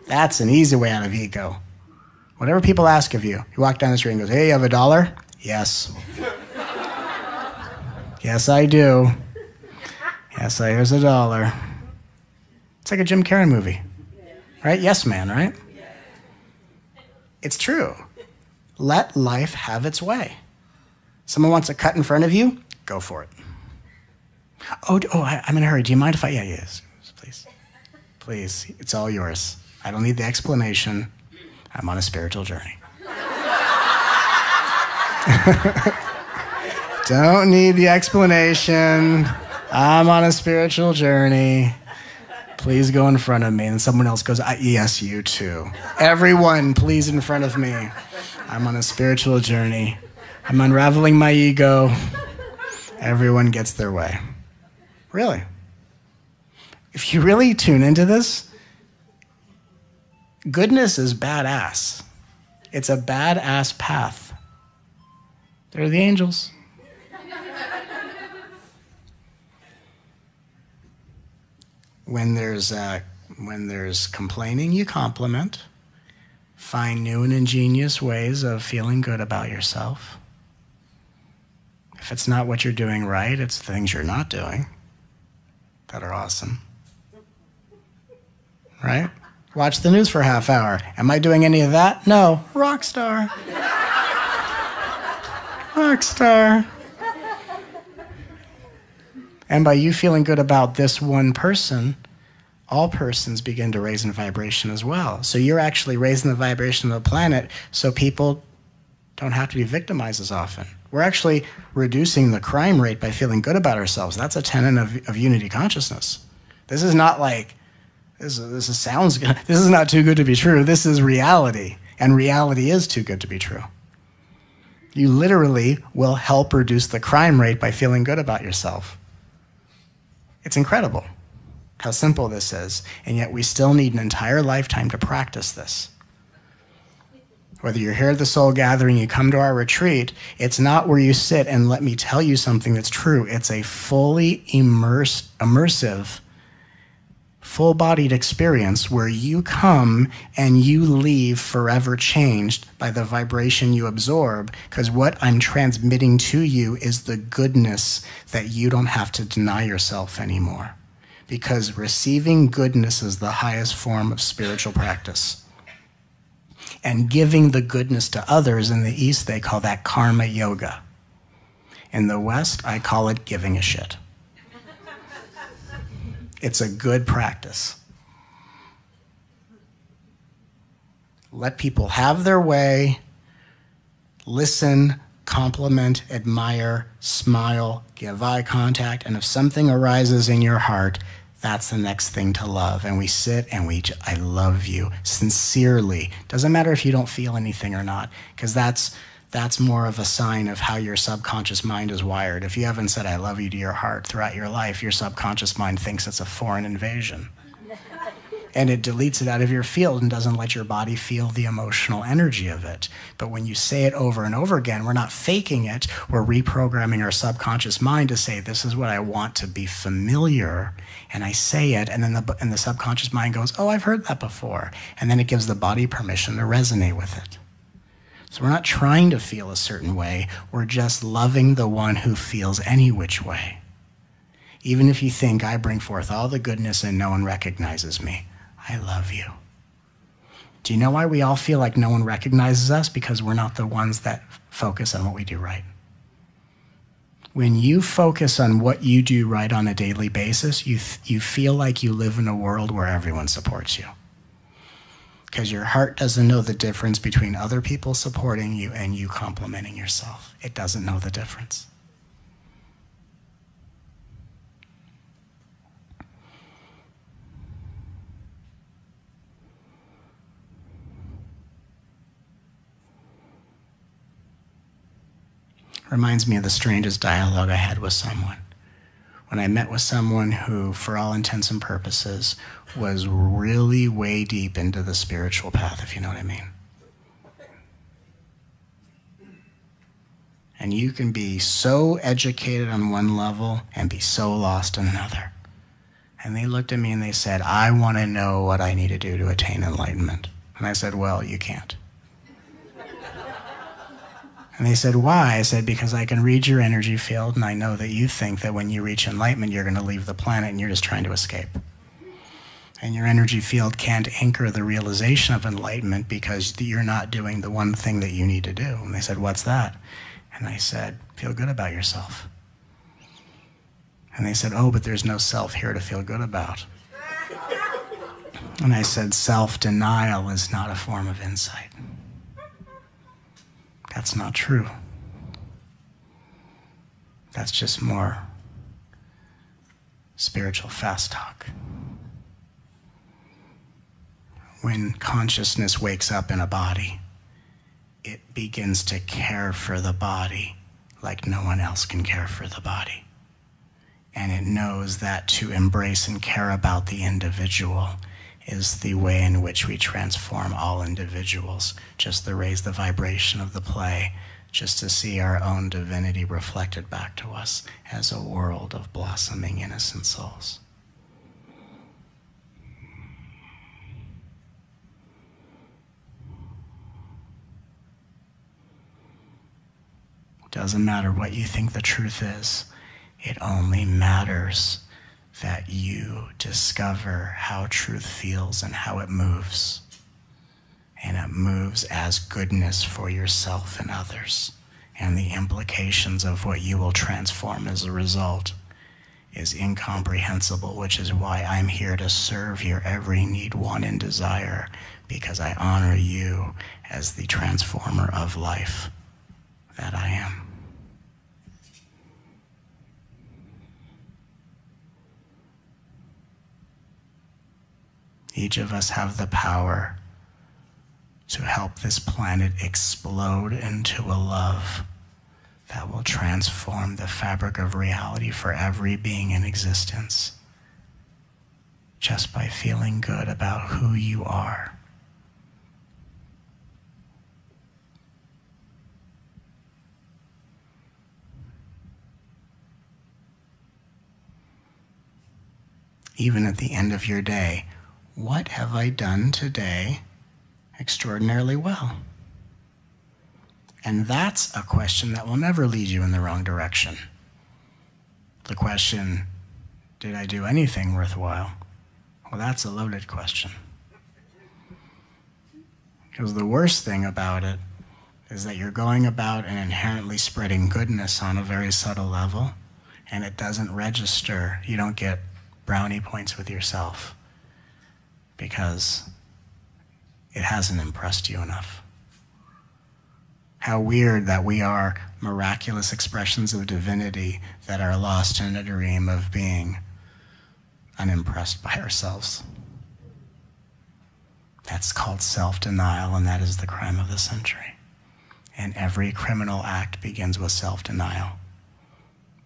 A: That's an easy way out of ego. Whatever people ask of you, you walk down the street and goes, hey, you have $1? Yes. Yes, I do. Yes, here's $1. It's like a Jim Carrey movie, right? Yes, man, right? It's true. Let life have its way. Someone wants a cut in front of you, go for it. I'm in a hurry. Do you mind if I? Yeah, yes, please. Please, it's all yours. I don't need the explanation. I'm on a spiritual journey. Don't need the explanation. I'm on a spiritual journey. Please go in front of me. And someone else goes, yes, you too. Everyone, please in front of me. I'm on a spiritual journey. I'm unraveling my ego. Everyone gets their way. Really. If you really tune into this, goodness is badass. It's a badass path. They're the angels. When there's complaining, you compliment. Find new and ingenious ways of feeling good about yourself. If it's not what you're doing right, it's the things you're not doing that are awesome. Right? Watch the news for a half hour. Am I doing any of that? No. Rock star. Rock star. And by you feeling good about this one person, all persons begin to raise in vibration as well. So you're actually raising the vibration of the planet so people don't have to be victimized as often. We're actually reducing the crime rate by feeling good about ourselves. That's a tenet of unity consciousness. This is not like, this sounds good. This is not too good to be true. This is reality. And reality is too good to be true. You literally will help reduce the crime rate by feeling good about yourself. It's incredible how simple this is, and yet we still need an entire lifetime to practice this. Whether you're here at the Soul Gathering, you come to our retreat, it's not where you sit and let me tell you something that's true. It's a fully immersive, full-bodied experience where you come and you leave forever changed by the vibration you absorb, because what I'm transmitting to you is the goodness that you don't have to deny yourself anymore. Because receiving goodness is the highest form of spiritual practice. And giving the goodness to others, in the East, they call that karma yoga. In the West, I call it giving a shit. It's a good practice. Let people have their way, listen, compliment, admire, smile, give eye contact, and if something arises in your heart, that's the next thing to love. And we sit and I love you sincerely. Doesn't matter if you don't feel anything or not, because that's more of a sign of how your subconscious mind is wired. If you haven't said I love you to your heart throughout your life, your subconscious mind thinks it's a foreign invasion. And it deletes it out of your field and doesn't let your body feel the emotional energy of it. But when you say it over and over again, we're not faking it. We're reprogramming our subconscious mind to say, this is what I want to be familiar. And I say it, and then the subconscious mind goes, oh, I've heard that before. And then it gives the body permission to resonate with it. So we're not trying to feel a certain way. We're just loving the one who feels any which way. Even if you think I bring forth all the goodness and no one recognizes me, I love you. Do you know why we all feel like no one recognizes us? Because we're not the ones that focus on what we do right. When you focus on what you do right on a daily basis, you feel like you live in a world where everyone supports you. Because your heart doesn't know the difference between other people supporting you and you complimenting yourself. It doesn't know the difference. Reminds me of the strangest dialogue I had with someone. When I met with someone who, for all intents and purposes, was really way deep into the spiritual path, if you know what I mean. And you can be so educated on one level and be so lost in another. And they looked at me and they said, I want to know what I need to do to attain enlightenment. And I said, well, you can't. And they said, why? I said, because I can read your energy field, and I know that you think that when you reach enlightenment, you're going to leave the planet and you're just trying to escape. And your energy field can't anchor the realization of enlightenment because you're not doing the one thing that you need to do. And they said, what's that? And I said, feel good about yourself. And they said, oh, but there's no self here to feel good about. And I said, self-denial is not a form of insight. That's not true. That's just more spiritual fast talk. When consciousness wakes up in a body, it begins to care for the body like no one else can care for the body. And it knows that to embrace and care about the individual is the way in which we transform all individuals, just to raise the vibration of the play, just to see our own divinity reflected back to us as a world of blossoming innocent souls. Doesn't matter what you think the truth is. It only matters that you discover how truth feels and how it moves. And it moves as goodness for yourself and others. And the implications of what you will transform as a result is incomprehensible, which is why I'm here to serve your every need, want, and desire, because I honor you as the transformer of life that I am. Each of us have the power to help this planet explode into a love that will transform the fabric of reality for every being in existence, just by feeling good about who you are. Even at the end of your day, what have I done today extraordinarily well? And that's a question that will never lead you in the wrong direction. The question, did I do anything worthwhile? Well, that's a loaded question. Because the worst thing about it is that you're going about and inherently spreading goodness on a very subtle level, and it doesn't register. You don't get brownie points with yourself because it hasn't impressed you enough. How weird that we are miraculous expressions of divinity that are lost in a dream of being unimpressed by ourselves. That's called self-denial, and that is the crime of the century. And every criminal act begins with self-denial.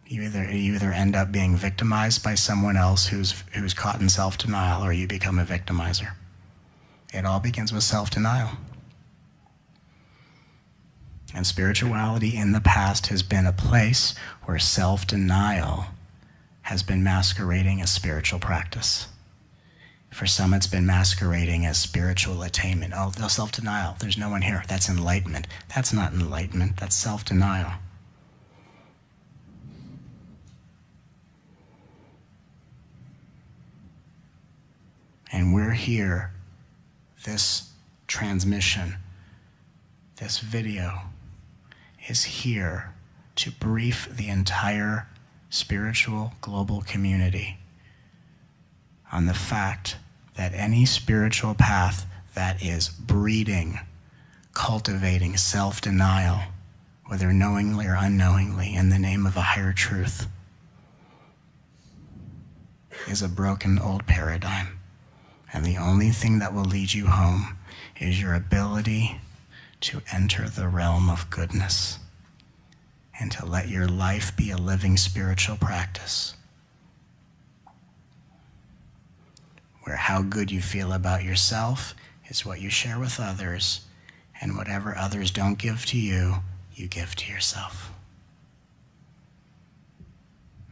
A: You either end up being victimized by someone else who's caught in self-denial, or you become a victimizer. It all begins with self-denial. And spirituality in the past has been a place where self-denial has been masquerading as spiritual practice. For some, it's been masquerading as spiritual attainment. Oh, no, self-denial. There's no one here. That's enlightenment. That's not enlightenment. That's self-denial. And we're here, this transmission, this video is here to brief the entire spiritual global community on the fact that any spiritual path that is breeding, cultivating self-denial, whether knowingly or unknowingly, in the name of a higher truth, is a broken old paradigm. And the only thing that will lead you home is your ability to enter the realm of goodness and to let your life be a living spiritual practice where how good you feel about yourself is what you share with others, and whatever others don't give to you, you give to yourself.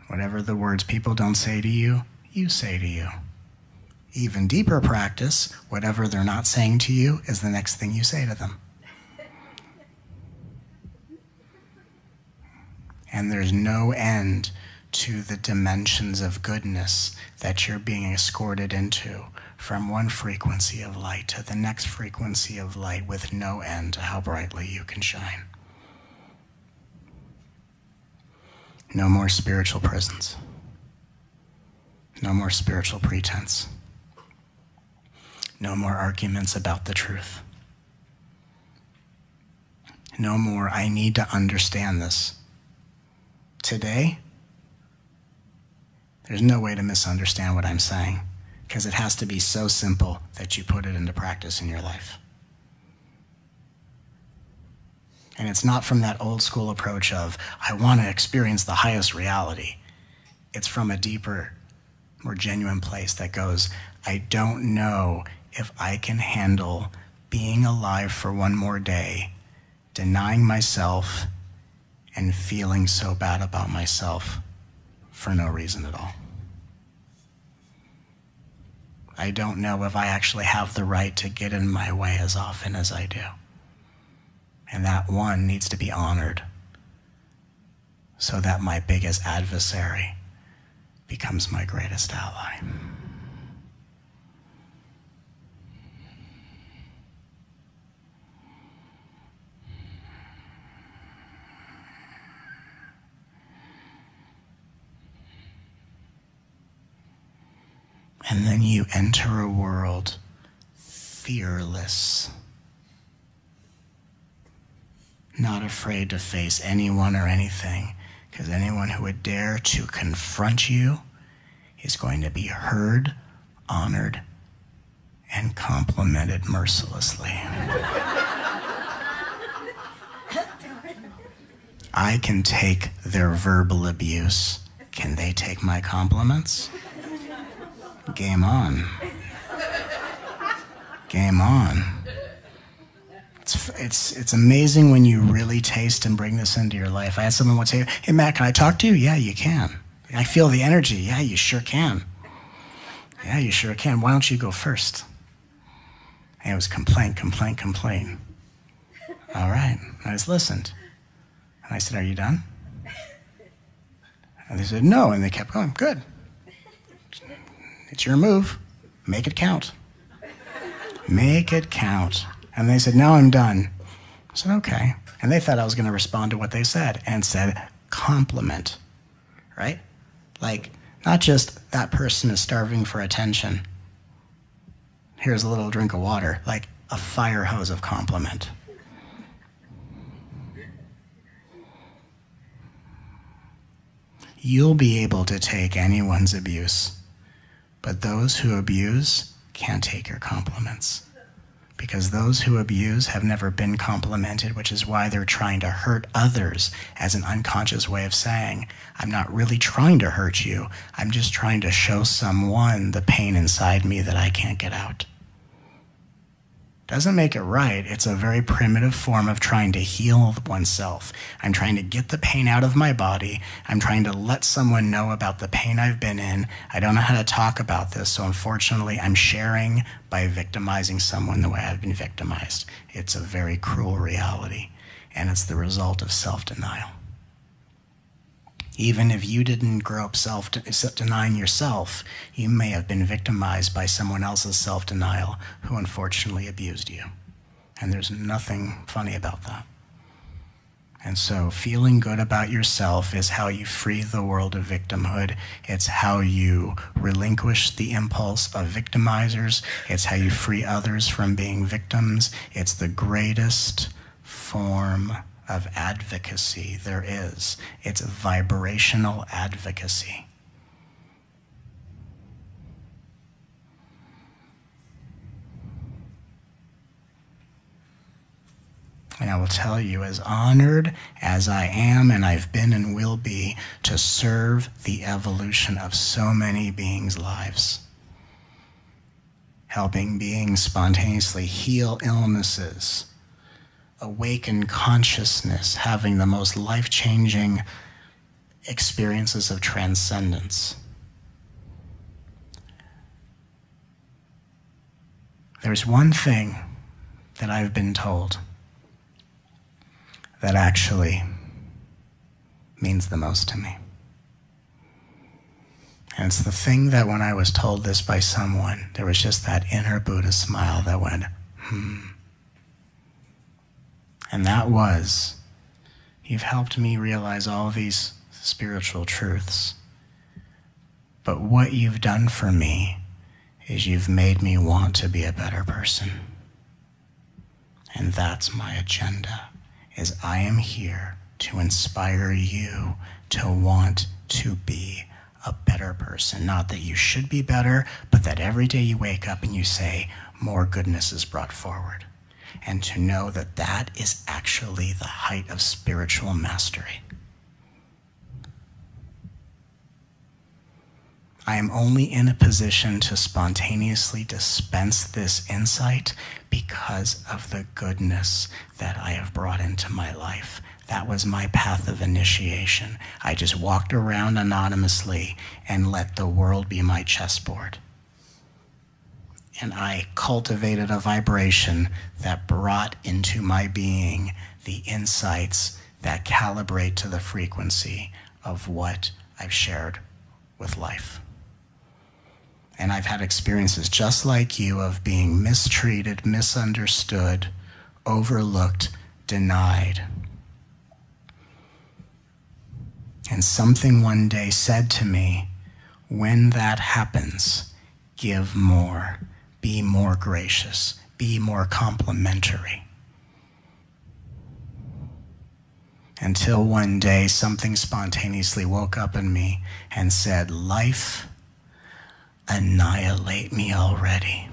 A: Whatever the words people don't say to you, you say to you. Even deeper practice, whatever they're not saying to you is the next thing you say to them. And there's no end to the dimensions of goodness that you're being escorted into, from one frequency of light to the next frequency of light, with no end to how brightly you can shine. No more spiritual prisons. No more spiritual pretense. No more arguments about the truth. No more, I need to understand this. Today, there's no way to misunderstand what I'm saying, because it has to be so simple that you put it into practice in your life. And it's not from that old school approach of, I want to experience the highest reality. It's from a deeper, more genuine place that goes, I don't know if I can handle being alive for one more day, denying myself and feeling so bad about myself for no reason at all. I don't know if I actually have the right to get in my way as often as I do. And that one needs to be honored so that my biggest adversary becomes my greatest ally. And then you enter a world fearless, not afraid to face anyone or anything, because anyone who would dare to confront you is going to be heard, honored, and complimented mercilessly. I can take their verbal abuse. Can they take my compliments? Game on. Game on. It's amazing when you really taste and bring this into your life. I had someone once say, hey, Matt, can I talk to you? Yeah, you can. I feel the energy. Yeah, you sure can. Yeah, you sure can. Why don't you go first? And it was complaint, complaint, complaint. All right. I just listened. And I said, are you done? And they said, no. And they kept going. Good. It's your move. Make it count. Make it count. And they said, now I'm done. I said, okay. And they thought I was going to respond to what they said and said, compliment, right? Like, not just that person is starving for attention. Here's a little drink of water. Like a fire hose of compliment. You'll be able to take anyone's abuse, but those who abuse can't take your compliments. Because those who abuse have never been complimented, which is why they're trying to hurt others as an unconscious way of saying, I'm not really trying to hurt you. I'm just trying to show someone the pain inside me that I can't get out. Doesn't make it right. It's a very primitive form of trying to heal oneself. I'm trying to get the pain out of my body. I'm trying to let someone know about the pain I've been in. I don't know how to talk about this, so unfortunately I'm sharing by victimizing someone the way I've been victimized. It's a very cruel reality, and it's the result of self-denial. Even if you didn't grow up denying yourself, you may have been victimized by someone else's self-denial who unfortunately abused you. And there's nothing funny about that. And so feeling good about yourself is how you free the world of victimhood. It's how you relinquish the impulse of victimizers. It's how you free others from being victims. It's the greatest form of advocacy there is. It's vibrational advocacy. And I will tell you, as honored as I am and I've been and will be to serve the evolution of so many beings' lives, helping beings spontaneously heal illnesses, awaken consciousness, having the most life-changing experiences of transcendence. There's one thing that I've been told that actually means the most to me. And it's the thing that when I was told this by someone, there was just that inner Buddha smile that went, And that was, you've helped me realize all these spiritual truths. But what you've done for me is you've made me want to be a better person. And that's my agenda, is I am here to inspire you to want to be a better person. Not that you should be better, but that every day you wake up and you say, more goodness is brought forward. And to know that that is actually the height of spiritual mastery. I am only in a position to spontaneously dispense this insight because of the goodness that I have brought into my life. That was my path of initiation. I just walked around anonymously and let the world be my chessboard. And I cultivated a vibration that brought into my being the insights that calibrate to the frequency of what I've shared with life. And I've had experiences just like you of being mistreated, misunderstood, overlooked, denied. And something one day said to me, when that happens, give more, be more gracious, be more complimentary. Until one day something spontaneously woke up in me and said, life, annihilate me already.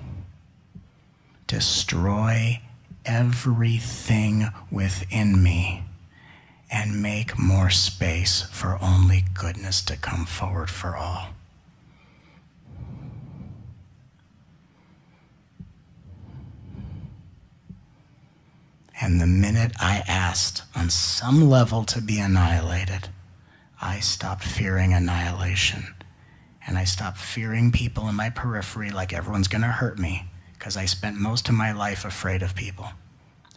A: Destroy everything within me and make more space for only goodness to come forward for all. And the minute I asked on some level to be annihilated, I stopped fearing annihilation. And I stopped fearing people in my periphery like everyone's going to hurt me, because I spent most of my life afraid of people,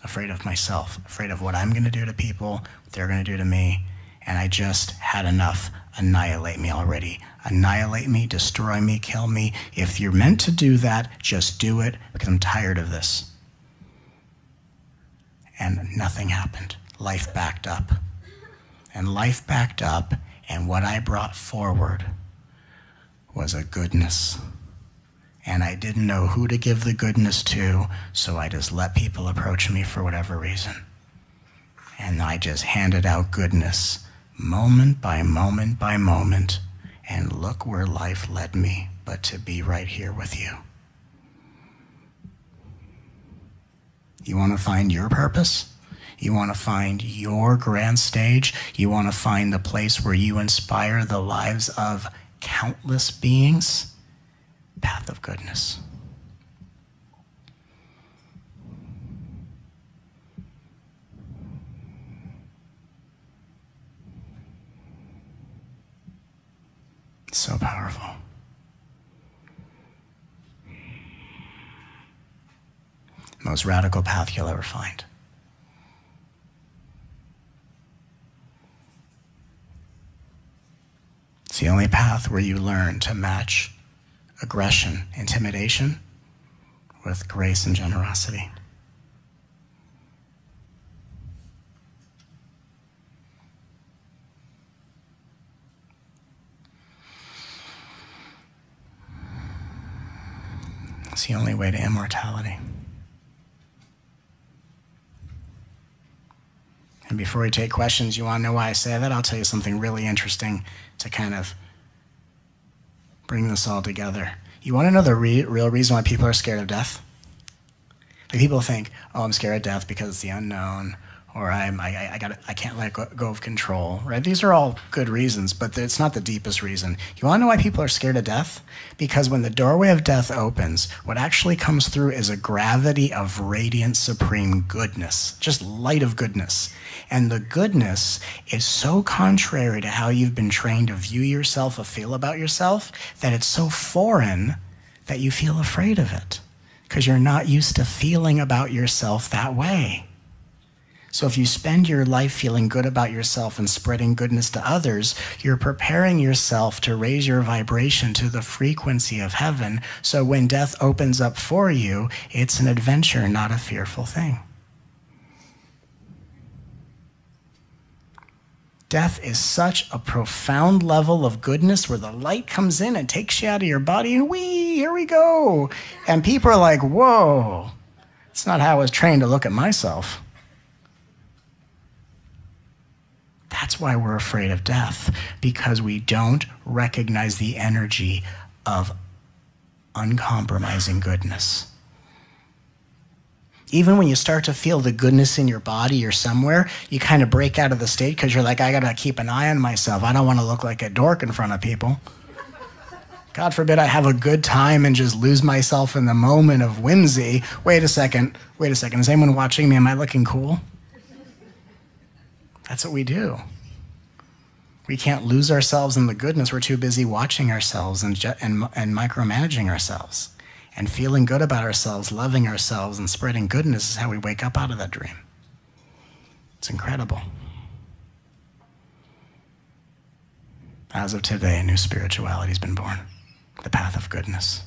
A: afraid of myself, afraid of what I'm going to do to people, what they're going to do to me. And I just had enough. Annihilate me already. Annihilate me, destroy me, kill me. If you're meant to do that, just do it, because I'm tired of this. And nothing happened. Life backed up. And life backed up, and what I brought forward was a goodness. And I didn't know who to give the goodness to, so I just let people approach me for whatever reason. And I just handed out goodness, moment by moment by moment, and look where life led me, but to be right here with you. You want to find your purpose? You want to find your grand stage? You want to find the place where you inspire the lives of countless beings? Path of goodness. So powerful. Most radical path you'll ever find. It's the only path where you learn to match aggression, intimidation with grace and generosity. It's the only way to immortality. And before we take questions, you want to know why I say that? I'll tell you something really interesting to kind of bring this all together. You want to know the real reason why people are scared of death? Like, people think, oh, I'm scared of death because it's the unknown, or I can't let go of control, right? These are all good reasons, but it's not the deepest reason. You want to know why people are scared of death? Because when the doorway of death opens, what actually comes through is a gravity of radiant supreme goodness, just light of goodness. And the goodness is so contrary to how you've been trained to view yourself or feel about yourself that it's so foreign that you feel afraid of it, because you're not used to feeling about yourself that way. So if you spend your life feeling good about yourself and spreading goodness to others, you're preparing yourself to raise your vibration to the frequency of heaven. So when death opens up for you, it's an adventure, not a fearful thing. Death is such a profound level of goodness where the light comes in and takes you out of your body, and here we go. And people are like, whoa, it's not how I was trained to look at myself. That's why we're afraid of death, because we don't recognize the energy of uncompromising goodness. Even when you start to feel the goodness in your body or somewhere, you kind of break out of the state because you're like, I got to keep an eye on myself. I don't want to look like a dork in front of people. God forbid I have a good time and just lose myself in the moment of whimsy. Wait a second. Is anyone watching me? Am I looking cool? That's what we do. We can't lose ourselves in the goodness. We're too busy watching ourselves and micromanaging ourselves. And feeling good about ourselves, loving ourselves, and spreading goodness is how we wake up out of that dream. It's incredible. As of today, a new spirituality has been born. The path of goodness.